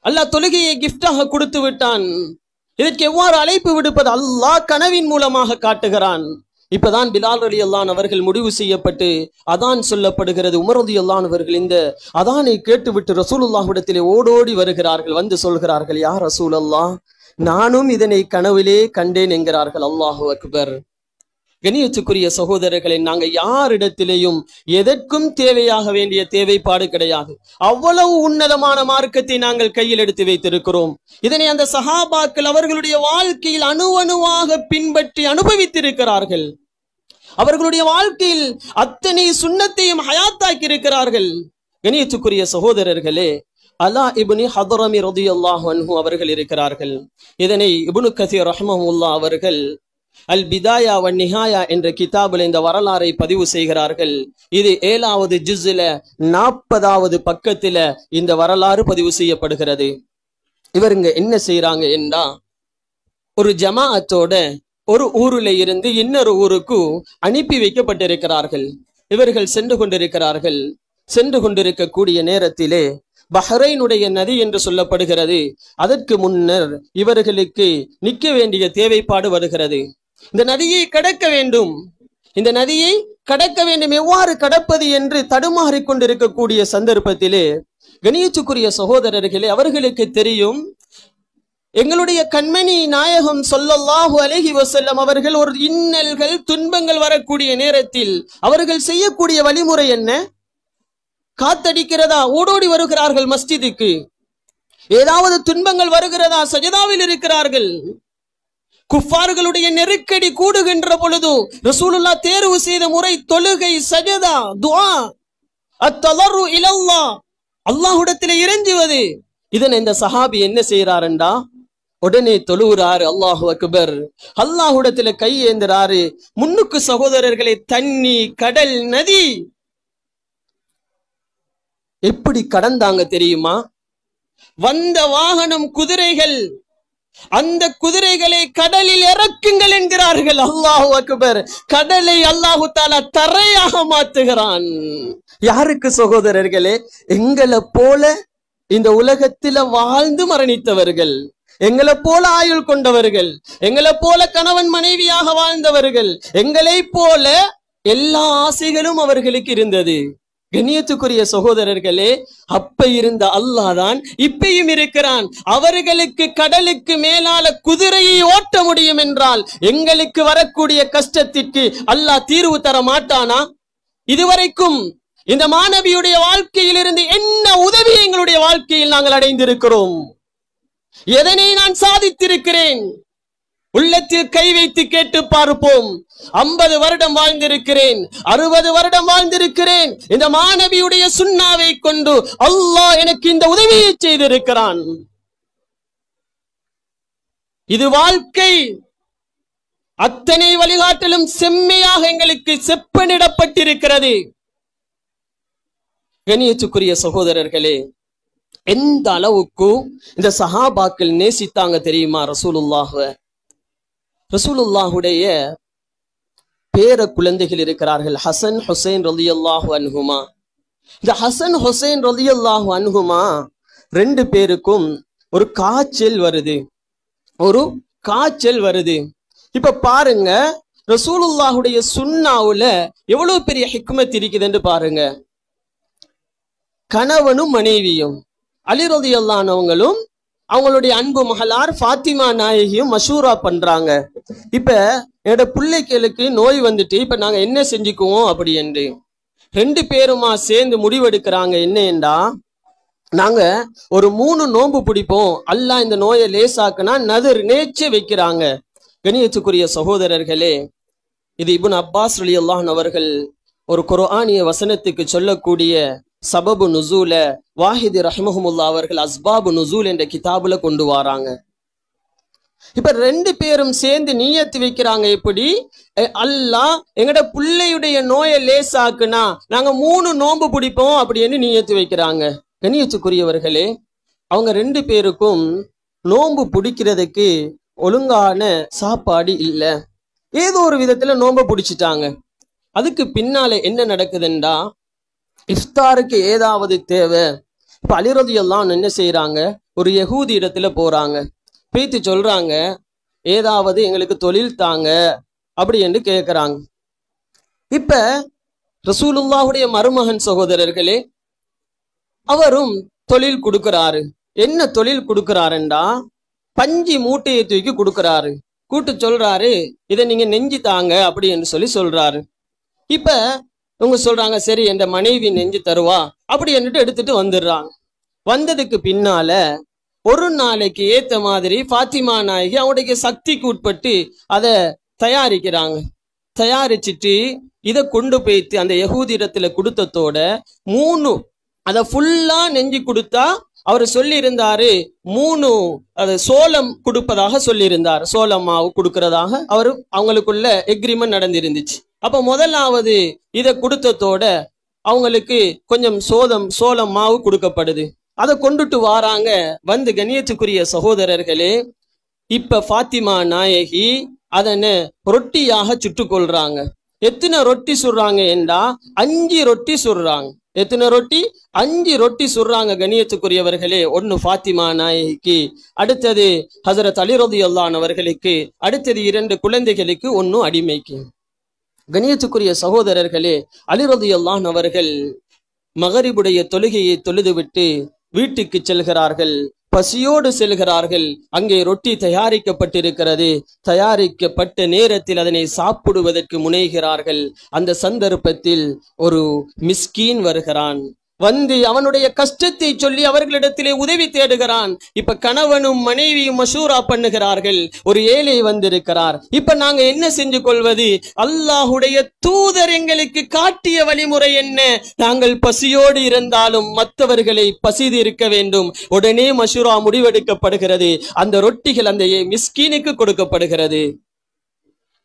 அல்லாஹ் தொழுகையை கிஃப்டாக கொடுத்து விட்டான். இதற்கு எவ்வாறு அழைப்பு விடுப்பது? அல்லாஹ் கனவின் மூலமாக காட்டுகிறான். இப்பதான் பிலால் ரலியல்லாஹு அன்ஹு அவர்கள் முடிவு செய்யப்பட்டு அதான் சொல்லப்படுகிறது. உமர் ரலியல்லாஹு அன்ஹு அவர்கள் இந்த அதானை கேட்டுவிட்டு ரசூலுல்லாஹ்விடத்திலே ஓடோடி வருகிறார்கள். வந்து சொல்கிறார்கள், யா ரசூலல்லாஹ், நானும் இதனை கனவிலே கண்டேன் என்கிறார்கள். அல்லாஹு அக்பர். கண்ணியத்துக்குரிய சகோதரர்களை, நாங்க யாரிடத்திலேயும் எதற்கும் தேவையாக வேண்டிய தேவைப்பாடு கிடையாது. அவ்வளவு உன்னதமான மார்க்கத்தை நாங்கள் கையில் எடுத்து வைத்திருக்கிறோம். இதனை அந்த சஹாபாக்கள் அவர்களுடைய வாழ்க்கையில் அணுவணுவாக பின்பற்றி அனுபவித்திருக்கிறார்கள். அவர்களுடைய வாழ்க்கையில் அத்தனை சுன்னத்தையும் ஹயாத்தாக்கி இருக்கிறார்கள். கணியத்துக்குரிய சகோதரர்களே, அலா இப்னு ஹதரமி ரலியல்லாஹு அன்ஹு அவர்கள் இருக்கிறார்கள். இதனை இப்னு கஸீர் ரஹ்மஹுல்லாஹ் அவர்கள் அல் பிதாயா வன் நிஹாயா என்ற கிதாபில் இந்த வரலாறை பதிவு செய்கிறார்கள். இது 7வது ஜுஸ்ல 40வது பக்கத்துல இந்த வரலாறு பதிவு செய்யப்படுகிறது. இவருங்க என்ன செய்யறாங்க என்றா, ஒரு ஜமாஅத்தோட ஒரு ஊரில் இருந்து இன்னொரு ஊருக்கு அனுப்பி வைக்கப்பட்டிருக்கிறார்கள். இவர்கள் சென்று கொண்டிருக்கிறார்கள். சென்று கொண்டிருக்கக்கூடிய நேரத்திலே பஹ்ரைனுடைய நதி என்று சொல்லப்படுகிறது. அதற்கு முன்னர் இவர்களுக்கு நிற்க வேண்டிய தேவைப்பாடு வருகிறது. இந்த நதியை கடக்க வேண்டும், இந்த நதியை கடக்க வேண்டும், எவ்வாறு கடப்பது என்று தடுமாறிக் கொண்டிருக்கக்கூடிய சந்தர்ப்பத்திலே கணியத்துக்குரிய சகோதரர்களே, அவர்களுக்கு தெரியும் எங்களுடைய கண்மணி நாயகம் ஸல்லல்லாஹு அலைஹி வஸல்லம் அவர்கள் ஒரு இன்னல்கள் துன்பங்கள் வரக்கூடிய நேரத்தில் அவர்கள் செய்யக்கூடிய வழிமுறை என்ன? காத்தடிக்கிறதா? ஓடோடி வருகிறார்கள் மஸ்ஜிதுக்கு. ஏதாவது துன்பங்கள் வருகிறதா? சஜதாவில் இருக்கிறார்கள். குஃபார்களுடைய நெருக்கடி கூடுகின்ற பொழுது ரசூலுல்லாஹ் தேர்வு செய்த முறை தொழுகை, சஜதா, துஆ, அத்தலர்ரு இலல்லாஹ், அல்லாஹ்விடத்தில் இறைஞ்சுவது. இதனை இந்த சஹாபி என்ன செய்யறாருண்டா, உடனே தொழுகிறாரு, அல்லாஹு அக்பர், அல்லாஹ்விடத்துல கை ஏந்துறாரு. முன்னுக்கு சகோதரர்களே, தண்ணி, கடல், நதி எப்படி கடந்தாங்க தெரியுமா? வந்த வாகனம் குதிரைகள், அந்த குதிரைகளை கடலில் இறக்குங்கள் என்கிறார்கள். அல்லாஹு அக்பர். கடலை அல்லாஹு தஆலா தரையாக மாத்துகிறான். யாருக்கு சகோதரர்களே? எங்களை போல இந்த உலகத்தில வாழ்ந்து மரணித்தவர்கள், எங்களை போல ஆயுள் கொண்டவர்கள், எங்களை போல கணவன் மனைவியாக வாழ்ந்தவர்கள், எங்களை போல எல்லா ஆசைகளும் அவர்களுக்கு இருந்தது. கண்ணியத்துக்குரிய சகோதரர்களே, அப்ப இருந்த அல்லாஹ் தான் இப்பயும் இருக்கிறான். அவர்களுக்கு கடலுக்கு மேலால குதிரையை ஓட்ட முடியும் என்றால் எங்களுக்கு வரக்கூடிய கஷ்டத்திற்கு அல்லாஹ் தீர்வு தர மாட்டானா? இதுவரைக்கும் இந்த மாணவியுடைய வாழ்க்கையில் இருந்து என்ன உதவி எங்களுடைய வாழ்க்கையில் நாங்கள் அடைந்திருக்கிறோம்? எதனை நான் சாதித்திருக்கிறேன்? உள்ளத்தில் கை வைத்து கேட்டு பார்ப்போம். 50 வருடம் வாழ்ந்திருக்கிறேன், 60 வருடம் வாழ்ந்திருக்கிறேன். இந்த மாணவியுடைய சுன்னாவை கொண்டு அல்லாஹ் எனக்கு இந்த உதவியை செய்திருக்கிறான். இது வாழ்க்கை. அத்தனை வழிகாட்டலும் செம்மையாக எங்களுக்கு செப்பனிடப்பட்டிருக்கிறது. கண்ணியத்துக்குரிய சகோதரர்களே, எந்த அளவுக்கு இந்த சஹாபாக்கள் நேசித்தாங்க தெரியுமா ரசூலுல்லாஹுடைய பேர குழந்தைகள் இருக்கிறார்கள், ஹசன் ஹுசைன் ரலியல்லாஹு அன்ஹுமா. இந்த ஹசன் ஹுசைன் ரலியல்லாஹு அன்ஹுமா 2 பேருக்கும் ஒரு காய்ச்சல் வருது. இப்ப பாருங்க, ரசூலுல்லாஹுடைய சுன்னாவுல எவ்வளவு பெரிய ஹிக்மத் இருக்குதுன்னு பாருங்க. கணவனும் மனைவியும் அலி ரலியல்லாஹு அன்ஹுங்களும் அவங்களுடைய அன்பு மகளார் ஃபாத்திமா நாயகியும் மஷூரா பண்றாங்க. இப்ப என்னோட பிள்ளைகளுக்கு நோய் வந்துட்டு இப்ப நாங்க என்ன செஞ்சுக்குவோம் அப்படி என்று 2 பேருமா சேர்ந்து முடிவெடுக்கிறாங்க. என்னண்டா, நாங்க ஒரு 3 நோன்பு பிடிப்போம், அல்லாஹ் இந்த நோயை லேசாக்குனா நதர் நேர்ச்சி வைக்கிறாங்க. கணியத்துக்குரிய சகோதரர்களே, இது இப்னு அப்பாஸ் ரலியல்லாஹு அன்ஹு அவர்கள் ஒரு குர்ஆனிய வசனத்துக்கு சொல்லக்கூடிய சபபு நுசூல வாஹிதி ரஹ்மஹுமுல்லா அவர்கள் அஸ்பாபு நுசூல் என்ற கிதாபுல கொண்டு வராங்க. இப்ப 2 பேரும் சேர்ந்து நியத்து வைக்கிறாங்க. எப்படி? அல்லாஹ் எங்கட பிள்ளையுடைய நோயை லேசாக்குனா நாங்க 3 நோன்பு பிடிப்போம் அப்படின்னு நியத்து வைக்கிறாங்க. கண்ணியத்துக்குரியவர்களே, அவங்க 2 பேருக்கும் நோன்பு பிடிக்கிறதுக்கு ஒழுங்கான சாப்பாடு இல்ல, ஏதோ ஒரு விதத்துல நோன்பு பிடிச்சிட்டாங்க. அதுக்கு பின்னால என்ன நடக்குதுண்டா, இஃப்தாருக்கு ஏதாவது தேவை. இப்ப அலி ரலியல்லாஹு அன்ஹு என்ன செய்யறாங்க, ஒரு யஹூதி இடத்துல போறாங்க, பேத்து சொல்றாங்க, ஏதாவது எங்களுக்கு தொழில் தாங்க அப்படி என்று கேட்கிறாங்க. இப்ப ரசூலுல்லாஹுடைய மருமகன் சகோதரர்களே, அவரும் தொழில் கொடுக்கிறாரு. என்ன தொழில் கொடுக்கிறாருண்டா, பஞ்சி மூட்டையை தூக்கி கொடுக்கிறாரு. கூட்டு சொல்றாரு, இதை நீங்க நெஞ்சு தாங்க அப்படி என்று சொல்றாரு. இப்ப இவங்க சொல்றாங்க, சரி என்ற மனைவி நெஞ்சு தருவா அப்படி என்றுட்டு எடுத்துட்டு வந்துடுறாங்க. வந்ததுக்கு பின்னால ஒரு நாளைக்கு ஏத்த மாதிரி ஃபாத்திமா நாயகி அவனுடைய சக்திக்கு உட்பட்டு அதை தயாரிக்கிறாங்க. தயாரிச்சுட்டு இதை கொண்டு போய்த்து அந்த யகூதிடத்துல கொடுத்ததோட 3 அதை ஃபுல்லா நெஞ்சு கொடுத்தா அவர் சொல்லி இருந்தாரு 3 அது சோளம் கொடுப்பதாக சொல்லி இருந்தார். சோளம் மாவு கொடுக்கறதாக அவங்களுக்குள்ள எக்ரிமெண்ட் நடந்திருந்துச்சு. அப்ப முதலாவது இதை கொடுத்ததோட அவங்களுக்கு கொஞ்சம் சோளம் மாவு கொடுக்கப்படுது. அதை கொண்டுட்டு வாராங்க. வந்து கண்ணியத்துக்குரிய சகோதரர்களே, இப்ப ஃபாத்திமா நாயகி அதனை ரொட்டியாக சுட்டுக்கொள்றாங்க. எத்தனை ரொட்டி சுடுறாங்க என்றா 5 ரொட்டி சுடுறாங்க. எத்தனை ரொட்டி? 5 ரொட்டி சுடுறாங்க கண்ணியத்துக்குரியவர்களே. ஒன்னு ஃபாத்திமா நாயகிக்கு, அடுத்தது ஹசரத் அலி ரலியல்லாஹு அன்ஹு அவர்களுக்கு, அடுத்தது 2 குழந்தைகளுக்கு, 1 அடிமைக்கு. கண்ணியத்துக்குரிய சகோதரர்களே, அலி ரலியல்லாஹு அன்ஹு அவர்கள் மகரிபுடைய தொழுகையை தொழுதுவிட்டு வீட்டுக்கு செல்கிறார்கள். பசியோடு செல்கிறார்கள். அங்கே ரொட்டி தயாரிக்கப்பட்டிருக்கிறது. தயாரிக்கப்பட்ட நேரத்தில் அதனை சாப்பிடுவதற்கு முனைகிறார்கள். அந்த சந்தர்ப்பத்தில் ஒரு மிஸ்கீன் வருகிறான். வந்து அவனுடைய கஷ்டத்தை சொல்லி அவர்களிடத்திலே உதவி தேடுகிறான். இப்ப கணவனும் மனைவியும் மஷூரா பண்ணுகிறார்கள். ஒரு ஏழை வந்திருக்கிறார். இப்ப நாங்க என்ன செஞ்சு கொள்வது? அல்லாஹுடைய தூதர் எங்களுக்கு காட்டிய வழிமுறை என்ன? நாங்கள் பசியோடு இருந்தாலும் மற்றவர்களை பசிது இருக்க வேண்டும். உடனே மஷூரா முடிவெடுக்கப்படுகிறது. அந்த ரொட்டிகள் அந்த மிஸ்கீனுக்கு கொடுக்கப்படுகிறது.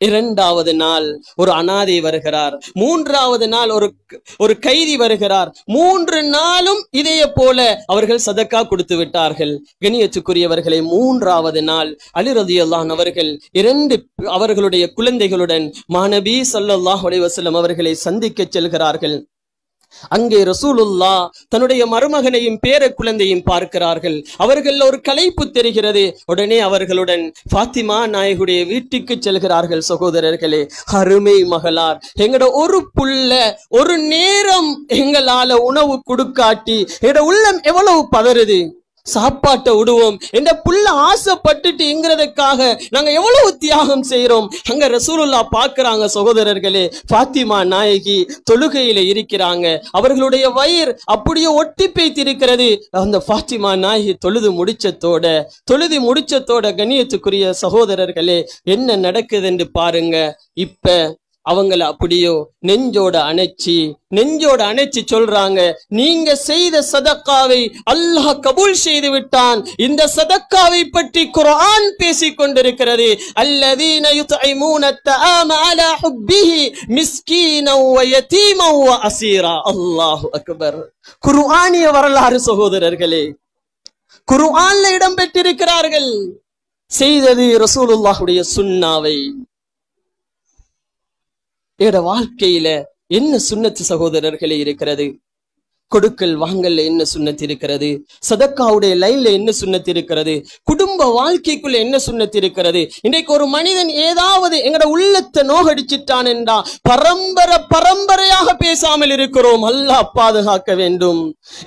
2வது நாள் ஒரு அனாதை வருகிறார். 3வது நாள் ஒரு கைதி வருகிறார். 3 நாளும் இதே போல அவர்கள் சதக்கா கொடுத்து விட்டார்கள். கண்ணியத்துக்குரியவர்களை, 3வது நாள் அலி ரலியல்லாஹு அன்ஹு அவர்கள் 2 அவர்களுடைய குழந்தைகளுடன் மாநபி ஸல்லல்லாஹு அலைஹி வஸல்லம் அவர்களை சந்திக்க செல்கிறார்கள். அங்கே ரசூலுல்லாஹ் தன்னுடைய மருமகனையும் பேர குழந்தையும் பார்க்கிறார்கள். அவர்கள் ஒரு களைப்பு தெரிகிறது. உடனே அவர்களுடன் ஃபாத்திமா நாயகுடைய வீட்டுக்கு செல்கிறார்கள். சகோதரர்களே, அருமை மகளார், எங்கட ஒரு புள்ள ஒரு நேரம் எங்களால உணவு கொடுக்காட்டி எங்கட உள்ளம் எவ்வளவு பதறுது. சாப்பாட்டை விடுவோம் என்ற புள்ள ஆசைப்பட்டுட்டுங்கிறதுக்காக நாங்க எவ்வளவு தியாகம் செய்யறோம். அங்க ரசூலுல்லாஹ் பார்க்கிறாங்க. சகோதரர்களே, ஃபாத்திமா நாயகி தொழுகையில இருக்கிறாங்க. அவர்களுடைய வயிறு அப்படியே ஒட்டி பேய்த்திருக்கிறது. அந்த ஃபாத்திமா நாயகி தொழுது முடிச்சத்தோட கண்ணியத்துக்குரிய சகோதரர்களே, என்ன நடக்குது என்று பாருங்க. இப்ப அவங்கள அப்படியோ நெஞ்சோட அணைச்சி சொல்றாங்க, நீங்க செய்த சதக்காவை அல்லாஹ் கபூல் செய்து விட்டான். இந்த சதக்காவை பற்றி குர்ஆன் பேசிக் கொண்டிருக்கிறது. அல்லதீன யுத்இமூன அத்-தஆம அலா ஹுப்பிஹி மிஸ்கீனன் வ யதீமன் வ அஸீரா. அல்லாஹு அக்பர். குர்ஆனிய வரலாறு சகோதரர்களே, குர்ஆன்ல இடம் பெற்றிருக்கிறார்கள். செய்தது ரசூலுல்லாஹுடைய சுன்னாவை. எட வாழ்க்கையில என்ன சுன்னத்து சகோதரர்களே இருக்கிறது? கொடுக்கல் வாங்கல்ல என்ன சுன்னத்து இருக்கிறது? சதக்காவுடைய லைன்ல என்ன சுன்னத்து இருக்கிறது? குடும்ப வாழ்க்கைக்குள்ள என்ன சுன்னத்து இருக்கிறது? இன்றைக்கு ஒரு மனிதன் ஏதாவது எங்கட உள்ளத்தை நோகடிச்சிட்டான் என்றா பரம்பரையாக பேசாமல் இருக்கிறோம். அல்லாஹ் பாதுகாக்க வேண்டும்.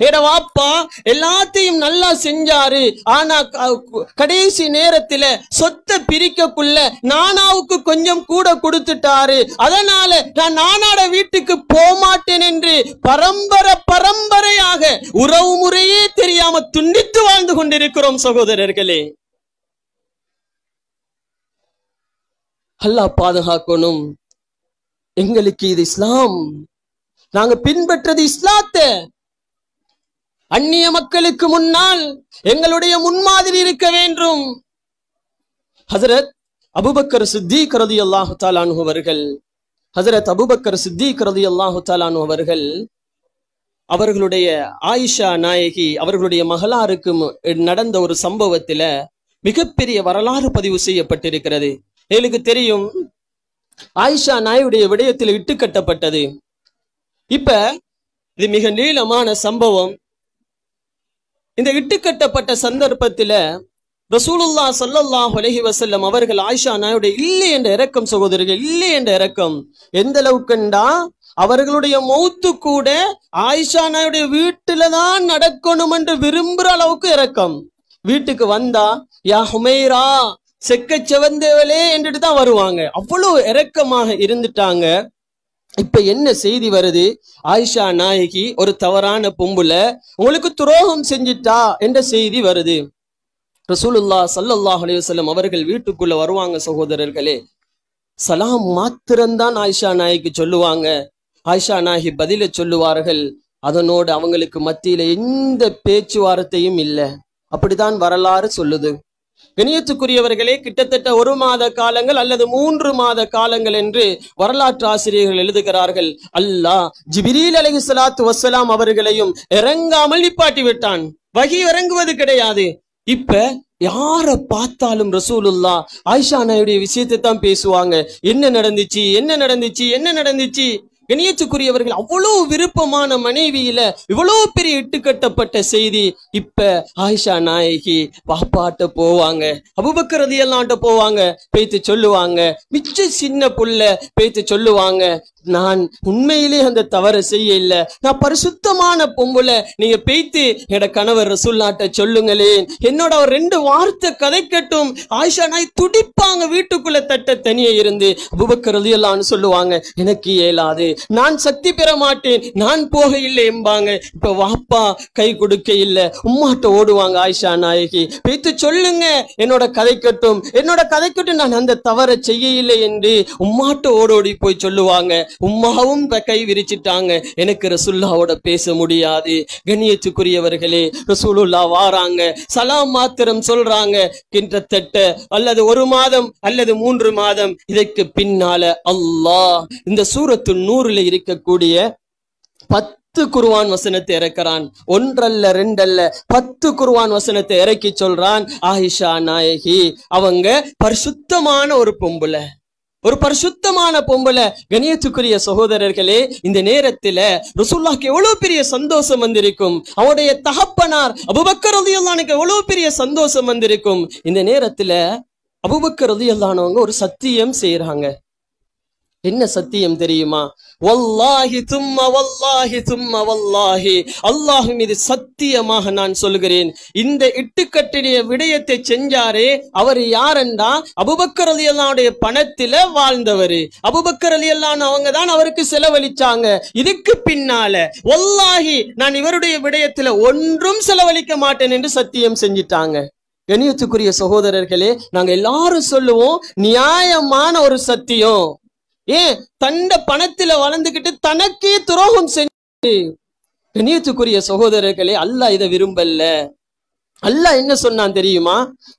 எட வாப்பா எல்லாத்தையும் நல்லா செஞ்சாரு, ஆனா கடைசி நேரத்துல சொத்தை பிரிக்கக்குள்ள நானாவுக்கு கொஞ்சம் கூட கொடுத்துட்டாரு, அதனால நான் நானாட வீட்டுக்கு போமாட்டேன் என்று பரம்பரையாக உறவு முறையே தெரியாம துண்டித்து வாழ்ந்து கொண்டிருக்கிறோம் சகோதரர்களே. அல்லாஹ் பாதுகாக்கணும். எங்களுக்கு இது இஸ்லாம். நாங்க பின்பற்றது இஸ்லாத்தை. அந்நிய மக்களுக்கு முன்னால் எங்களுடைய முன்மாதிரி இருக்க வேண்டும். ஹஜரத் அபூபக்கர் சித்திக் ரலியல்லாஹு தஆலா அன்ஹு அவர்கள் அவர்களுடைய ஆயிஷா நாயகி அவர்களுடைய மகளாருக்கு நடந்த ஒரு சம்பவத்துல மிகப்பெரிய வரலாறு பதிவு செய்யப்பட்டிருக்கிறது. எங்களுக்கு தெரியும், ஆயிஷா நாயுடைய விடயத்தில் இட்டுக்கட்டப்பட்டது. இப்ப இது மிக நீளமான சம்பவம். இந்த இட்டுக்கட்டப்பட்ட சந்தர்ப்பத்துல ரசூலுல்லாஹ் ஸல்லல்லாஹு அலைஹி வஸல்லம் அவர்கள் ஆயிஷா நாயுடைய இல்லை என்ற இரக்கம், சகோதரர்கள், இல்லை என்ற இரக்கம் எந்த அளவுக்குண்டா அவர்களுடைய மௌத்து கூட ஆயிஷா நாயுடைய வீட்டுல தான் நடக்கணும் என்று விரும்புற அளவுக்கு இரக்கம். வீட்டுக்கு வந்தா யா ஹுமைரா, செக்க செவந்தவளே என்றுட்டு தான் வருவாங்க. அவ்வளவு இரக்கமாக இருந்துட்டாங்க. இப்ப என்ன செய்தி வருது? ஆயிஷா நாயகி ஒரு தவறான பொம்புல, உங்களுக்கு துரோகம் செஞ்சிட்டா என்ற செய்தி வருது. ரசூலுல்லாஹ் ஸல்லல்லாஹு அலைஹி வஸல்லம் அவர்கள் வீட்டுக்குள்ள வருவாங்க. சகோதரர்களே, சலாம் மாத்திரம்தான் ஆயிஷா நாய்க்கு சொல்லுவாங்க. ஆயிஷா நாயகி பதில சொல்லுவார்கள். அதனோடு அவங்களுக்கு மத்தியில எந்த பேச்சுவார்த்தையும் இல்லை. அப்படித்தான் வரலாறு சொல்லுது. கணியத்துக்குரியவர்களே, கிட்டத்தட்ட 1 மாத காலங்கள் அல்லது 3 மாத காலங்கள் என்று வரலாற்று ஆசிரியர்கள் எழுதுகிறார்கள். அல்லாஹ் ஜிப்ரீல் அலைஹிஸ்ஸலாத்து வஸ்ஸலாம் அவர்களையும் இறங்காமல் நிப்பாட்டி விட்டான். வஹி இறங்குவது கிடையாது. இப்ப யார பார்த்தாலும் ரசூலுல்லாஹ் ஆயிஷா நாயுடைய விஷயத்தை தான் பேசுவாங்க. என்ன நடந்துச்சு, என்ன நடந்துச்சு, என்ன நடந்துச்சு. கணியத்துக்குரியவர்கள், அவ்வளவு விருப்பமான மனைவியில இவ்வளவு பெரிய இட்டுக்கட்டப்பட்ட செய்தி. இப்ப ஆயிஷா நாயகி பாப்பாட்ட போவாங்க, அபூபக்கர் ரலியல்லாஹு போவாங்க, பேத்து சொல்லுவாங்க. மிச்ச சின்ன புள்ள பேத்து சொல்லுவாங்க, நான் உண்மையிலே அந்த தவறு செய்ய இல்ல, நான் பரிசுத்தமான பொம்புல, நீங்க பேய்த்து என்னோட கணவர் ரசூலுல்லாஹ்ட்ட சொல்லுங்களேன், என்னோட ஒரு 2 வார்த்தை கதைக்கட்டும். ஆயிஷா நாய் துடிப்பாங்க. வீட்டுக்குள்ள தட்ட தனியே இருந்து அபூபக்கர் ரலியல்லாஹு சொல்லுவாங்க, எனக்கு இயலாது, நான் சக்தி பெற மாட்டேன், நான் போக இல்லை என்பாங்க. இப்ப வாப்பா கை கொடுக்க இல்லை, உம்மாட்ட ஓடுவாங்க. ஆயிஷா நாயகி பேய்த்து சொல்லுங்க, என்னோட கதைக்கட்டும், என்னோட கதைக்கட்டும், நான் அந்த தவறை செய்ய இல்லை என்று உம்மாட்ட ஓடோடி போய் சொல்லுவாங்க. உம்மாவும் கை விரிச்சிட்டாங்க, எனக்கு ரசூலுல்லாஹ்வோட பேச முடியாது. கண்ணியத்துக்குரியவர்களே, ரசூலுல்லாஹ் வாராங்க, சலாம் மாத்திரம் சொல்றாங்க. கிட்டத்தட்ட அல்லது 1 மாதம் அல்லது 3 மாதம். இதற்கு பின்னால அல்லாஹ் இந்த சூரத்து நூறுல இருக்கக்கூடிய 10 குர்ஆன் வசனத்தை இறக்கிறான். 1 அல்ல 2 அல்ல 10 குர்ஆன் வசனத்தை இறக்கி சொல்றான். ஆயிஷா நாயகி அவங்க பரிசுத்தமான ஒரு பொம்புல, ஒரு பரிசுத்தமான பொம்பளை. கணியத்துக்குரிய சகோதரர்களே, இந்த நேரத்துல ரசூலுல்லாஹ்க்கு எவ்வளவு பெரிய சந்தோஷம் வந்திருக்கும். அவருடைய தகப்பனார் அபூபக்கர் ரலியல்லாஹு அன்ஹு எவ்வளவு பெரிய சந்தோஷம் வந்திருக்கும். இந்த நேரத்துல அபூபக்கர் ரலியல்லாஹு அன்ஹு ஒரு சத்தியம் செய்யறாங்க. என்ன சத்தியம் தெரியுமா? வல்லாஹி தும்ம வல்லாஹி தும்ம வல்லாஹி, அல்லாஹ் மீது சத்தியமாக நான் சொல்கிறேன், இந்த இட்டுக்கட்டிய விடயத்தை செஞ்சாரே அவர் யாரென்றா அபூபக்கர் ரலியல்லாஹுடைய பணத்தில வாழ்ந்தவர். அபூபக்கர் ரலியல்லாஹு அவங்க தான் அவருக்கு செலவழிச்சாங்க. இதுக்கு பின்னால வல்லாஹி நான் இவருடைய விடயத்தில ஒன்றும் செலவழிக்க மாட்டேன் என்று சத்தியம் செஞ்சிட்டாங்க. கண்ணியத்துக்குரிய சகோதரர்களே, நாங்க எல்லாரும் சொல்லுவோம் நியாயமான ஒரு சத்தியம். ஏன் தண்ட பணத்தில வளர்ந்துகிட்டு தனக்கே துரோகம் செஞ்சு. கண்ணியத்துக்குரிய சகோதரர்களே, அல்லாஹ் இதை விரும்பல. அல்லாஹ் என்ன சொன்னான் தெரியுமா?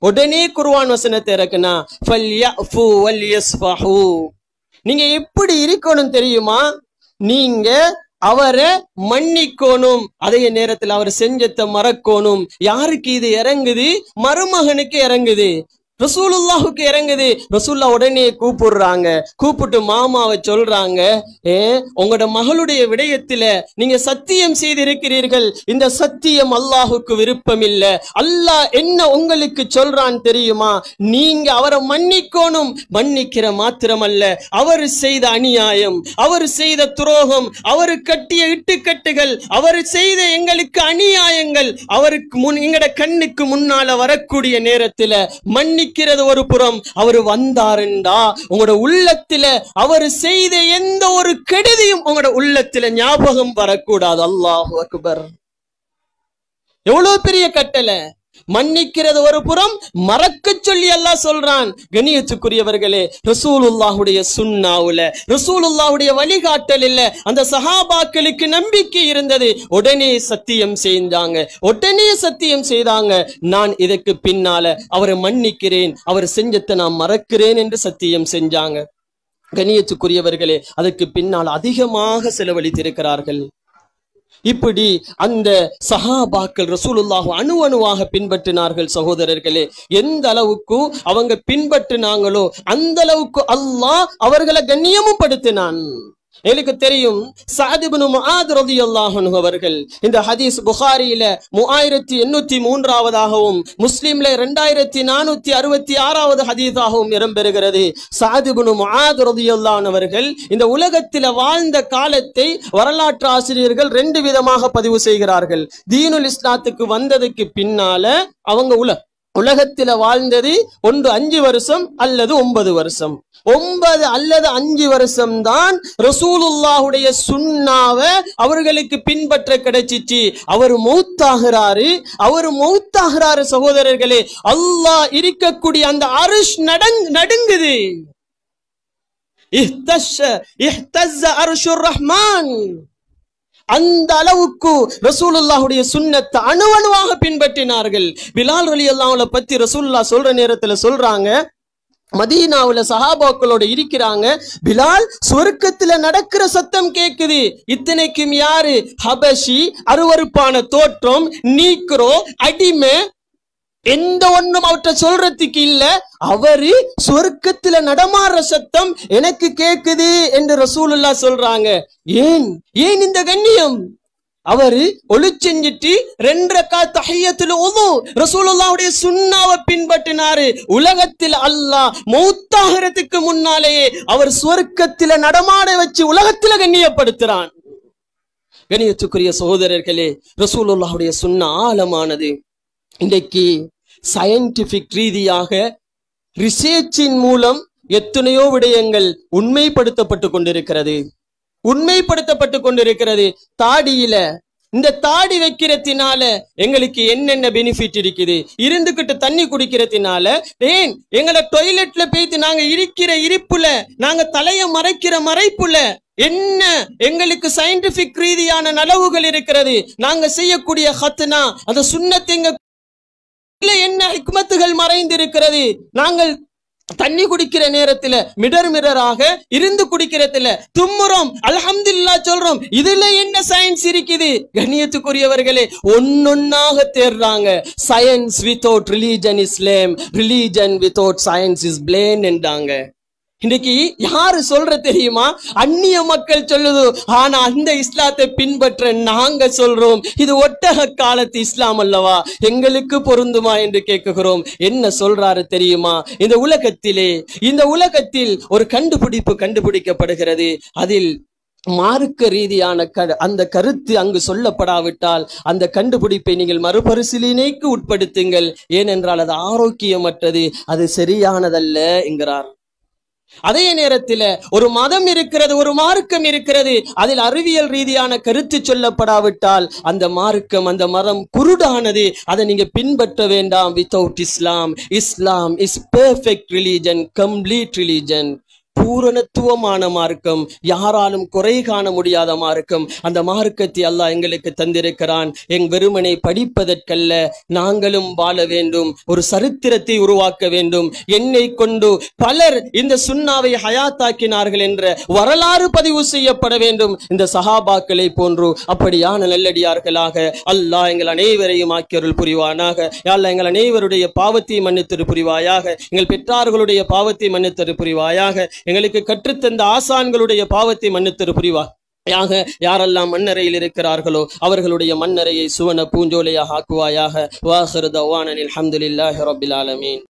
உடனே குர்ஆன் வசனத்தை இறக்குனா, ஃபல்யஃபு வல்யஸ்ஃபஹு. நீங்க எப்படி இருக்கணும் தெரியுமா? நீங்க அவரை மன்னிக்கணும், அதே நேரத்தில் அவர் செஞ்சத்தை மறக்கணும். யாருக்கு இது இறங்குது? மருமகனுக்கு இறங்குது, ரசூலுல்லாஹுக்கு இறங்குது. ரசூலுல்லாஹ் உடனே கூப்பிடுறாங்க. கூப்பிட்டு மாமாவை சொல்றாங்க, உங்களோட மகளுடைய விடயத்தில நீங்க சத்தியம் செய்திருக்கிறீர்கள், இந்த சத்தியம் அல்லாஹுக்கு விருப்பம் இல்ல. அல்லாஹ் என்ன உங்களுக்கு சொல்றான் தெரியுமா? நீங்க அவரை மன்னிக்கணும். மன்னிக்கிற மாத்திரமல்ல, அவர் செய்த அநியாயம், அவர் செய்த துரோகம், அவர் கட்டிய இட்டுக்கட்டுகள், அவர் செய்த எங்களுக்கு அநியாயங்கள் அவருக்கு எங்கட கண்ணுக்கு முன்னால வரக்கூடிய நேரத்தில் மன்னிக்கிறது ஒரு புறம். அவர் வந்தாருண்டா உங்களோட உள்ளத்தில அவர் செய்த எந்த ஒரு கெடுதியும் உங்களோட உள்ளத்தில ஞாபகம் வரக்கூடாது. அல்லாஹு அக்பர். எவ்வளவு பெரிய கட்டளை! மன்னிக்கிறது ஒரு புறம், மறக்க சொல்லி அல்லாஹ் சொல்றான். கண்ணியத்துக்குரியவர்களே, ரசூலுல்லாஹுடைய சுன்னாவுல, ரசூலுல்லாஹுடைய வழிகாட்டலில் அந்த சஹாபாக்களுக்கு நம்பிக்கை இருந்தது. உடனே சத்தியம் செய்தாங்க, உடனே சத்தியம் செய்தாங்க, நான் இதற்கு பின்னால அவரை மன்னிக்கிறேன், அவர் செஞ்சத்தை நான் மறக்கிறேன் என்று சத்தியம் செஞ்சாங்க. கண்ணியத்துக்குரியவர்களே, அதற்கு பின்னால் அதிகமாக செலவழித்திருக்கிறார்கள். இப்படி அந்த சஹாபாக்கள் ரசூலுல்லாஹ் அணுவாக பின்பற்றினார்கள். சகோதரர்களே, எந்த அளவுக்கு அவங்க பின்பற்றினாங்களோ அந்த அளவுக்கு அல்லாஹ் அவர்களை கண்ணியமும் படுத்தினான். எனக்கு தெரியும், சஅத் இப்னு முஆத் ரலியல்லாஹு அன்ஹு அவர்கள் இந்த ஹதீஸ் புகாரியில 3803ஆவதாகவும் முஸ்லிம்ல 2466வது ஹதீஸாகவும் இடம்பெறுகிறது. சஅத் இப்னு முஆத் ரலியல்லாஹு அன்ஹு அவர்கள் இந்த உலகத்தில் வாழ்ந்த காலத்தை வரலாற்று ஆசிரியர்கள் 2 விதமாக பதிவு செய்கிறார்கள். தீனுல் இஸ்லாத்துக்கு வந்ததுக்கு பின்னால அவங்க உலகத்தில் வாழ்ந்தது ஒன்று 5 வருஷம் அல்லது 9 வருஷம். 9 அல்லது 5 வருஷம் தான் ரசூலுல்லாஹுடைய சுன்னாவை அவர்களுக்கு பின்பற்ற கிடைச்சிச்சு. அவர் மௌத்தாகிறாரு சகோதரர்களே. அல்லாஹ் இருக்கக்கூடிய அந்த அர்ஷ் நடுங்குது. இஹ்தஸ்ஸ அர்ஷுர் ரஹ்மான். அந்த அளவுக்கு ரசூலுல்லாஹுடைய சுன்னத்தை அணுவணுவாக பின்பற்றினார்கள். பிலால் ரலியல்லாஹு அன்ஹு பத்தி ரசூலுல்லாஹ் சொல்ற நேரத்துல சொல்றாங்க, மதீனாவுல சஹாபாக்களோட இருக்கிறாங்க, பிலால் சொர்க்கத்துல நடக்கிற சத்தம் கேக்குது. இத்தனைக்கும் யாரு? ஹபஷி, அருவருப்பான தோற்றம், நீக்ரோ, அடிமை, எந்த ஒண்ணும் அவற்றை சொல்றதுக்கு இல்ல. அவரு சொர்க்கத்துல நடமாடுற சத்தம் எனக்கு கேக்குது என்று ரசூலுல்லாஹ் சொல்றாங்க. ஏன் இந்த கண்ணியம்? அவரு ஒளி செஞ்சிட்டு 2 ரக்காத் தஹிய்யத்துல் உது ரசூலுல்லாஹ்வுடைய சுன்னாவை பின்பற்றினாரு. உலகத்தில் அல்லாஹ் மௌத்தாகிறதுக்கு முன்னாலேயே அவர் சொர்க்கத்துல நடமாட வச்சு உலகத்துல கண்ணியப்படுத்துறான். கண்ணியத்துக்குரிய சகோதரர்களே, ரசூலுல்லாஹ்வுடைய சுன்னா ஆழமானது. இன்றைக்கு சயின்டிபிக் ரீதியாக ரிசர்ச்சின் மூலம் எத்தனையோ விடயங்கள் உண்மைப்படுத்தப்பட்டு கொண்டிருக்கிறது. தாடியில இந்த தாடி வைக்கிறதுனால எங்களுக்கு என்னென்ன பெனிஃபிட் இருக்குது, இருந்துகிட்டு தண்ணி குடிக்கிறதுனால, ஏன் எங்களை டாய்லெட்ல போயிட்டு நாங்க இருக்கிற இருப்புல, நாங்க தலைய மறைக்கிற மறைப்புல என்ன எங்களுக்கு சயின்டிபிக் ரீதியான நலவுகள் இருக்கிறது. நாங்க செய்யக்கூடிய ஹத்னா அந்த சுன்னத் எங்க என்ன ஹிக்மத்துகள் மறைந்திருக்கிறது. நாங்கள் தண்ணி குடிக்கிற நேரத்துல மிடராக இருந்து குடிக்கிறதுல தும்முறோம், அல்ஹம்துலில்லாஹ் சொல்றோம். இதுல என்ன சயின்ஸ் இருக்குது? கண்ணியத்துக்குரியவர்களே, ஒன்னொன்னாக தேர்றாங்க. Science without religion is lame, religion without science is blind என்றாங்க. இன்னைக்கு யாரு சொல்ற தெரியுமா? அந்நிய மக்கள் சொல்லுது. ஆனா அந்த இஸ்லாத்தை பின்பற்ற நாங்க சொல்றோம், இது ஒட்டக காலத்து இஸ்லாம் அல்லவா, எங்களுக்கு பொருந்துமா என்று கேட்கிறோம். என்ன சொல்றாரு தெரியுமா? இந்த உலகத்தில் ஒரு கண்டுபிடிப்பு கண்டுபிடிக்கப்படுகிறது. அதில் மார்க்க ரீதியான அந்த கருத்து அங்கு சொல்லப்படாவிட்டால் அந்த கண்டுபிடிப்பை நீங்கள் மறுபரிசீலனைக்கு உட்படுத்துங்கள். ஏனென்றால் அது ஆரோக்கியமற்றது, அது சரியானதல்ல என்கிறார். அதே நேரத்தில் ஒரு மதம் இருக்கிறது, ஒரு மார்க்கம் இருக்கிறது, அதில் அறிவியல் ரீதியான கருத்து சொல்லப்படாவிட்டால் அந்த மார்க்கம், அந்த மதம் குருடானது, அதை நீங்க பின்பற்ற வேண்டாம். Without Islam is perfect religion, complete religion, பூரணத்துவமான மார்க்கம், யாராலும் குறை காண முடியாத மார்க்கம். அந்த மார்க்கத்தை அல்லாஹ் எங்களுக்கு தந்திருக்கிறான். வெறுமனை படிப்பதற்கல்ல, நாங்களும் வாழ வேண்டும், ஒரு சரித்திரத்தை உருவாக்க வேண்டும். என்னை கொண்டு பலர் இந்த சுன்னாவை ஹயாத்தாக்கினார்கள் என்ற வரலாறு பதிவு செய்யப்பட வேண்டும், இந்த சஹாபாக்களை போன்று. அப்படியான நல்லடியார்களாக அல்லாஹ் எங்கள் அனைவரையும் ஆக்கியருள் புரிவானாக. யா அல்லாஹ் எங்கள் அனைவருடைய பாவத்தை மன்னித்தரு புரிவாயாக. எங்கள் பெற்றார்களுடைய பாவத்தை மன்னித்தரு புரிவாயாக. எங்களுக்கு கற்றுத்தந்த ஆசான்களுடைய பாவத்தை மன்னித்தரு புரிவாயாக. யாரெல்லாம் மண்ணறையில் இருக்கிறார்களோ அவர்களுடைய மண்ணறையை சுவன பூஞ்சோலையாக ஆக்குவாயாக. வாஹிரு தவானனில் அல்ஹம்துலில்லாஹி ரப்பில் ஆலமீன்.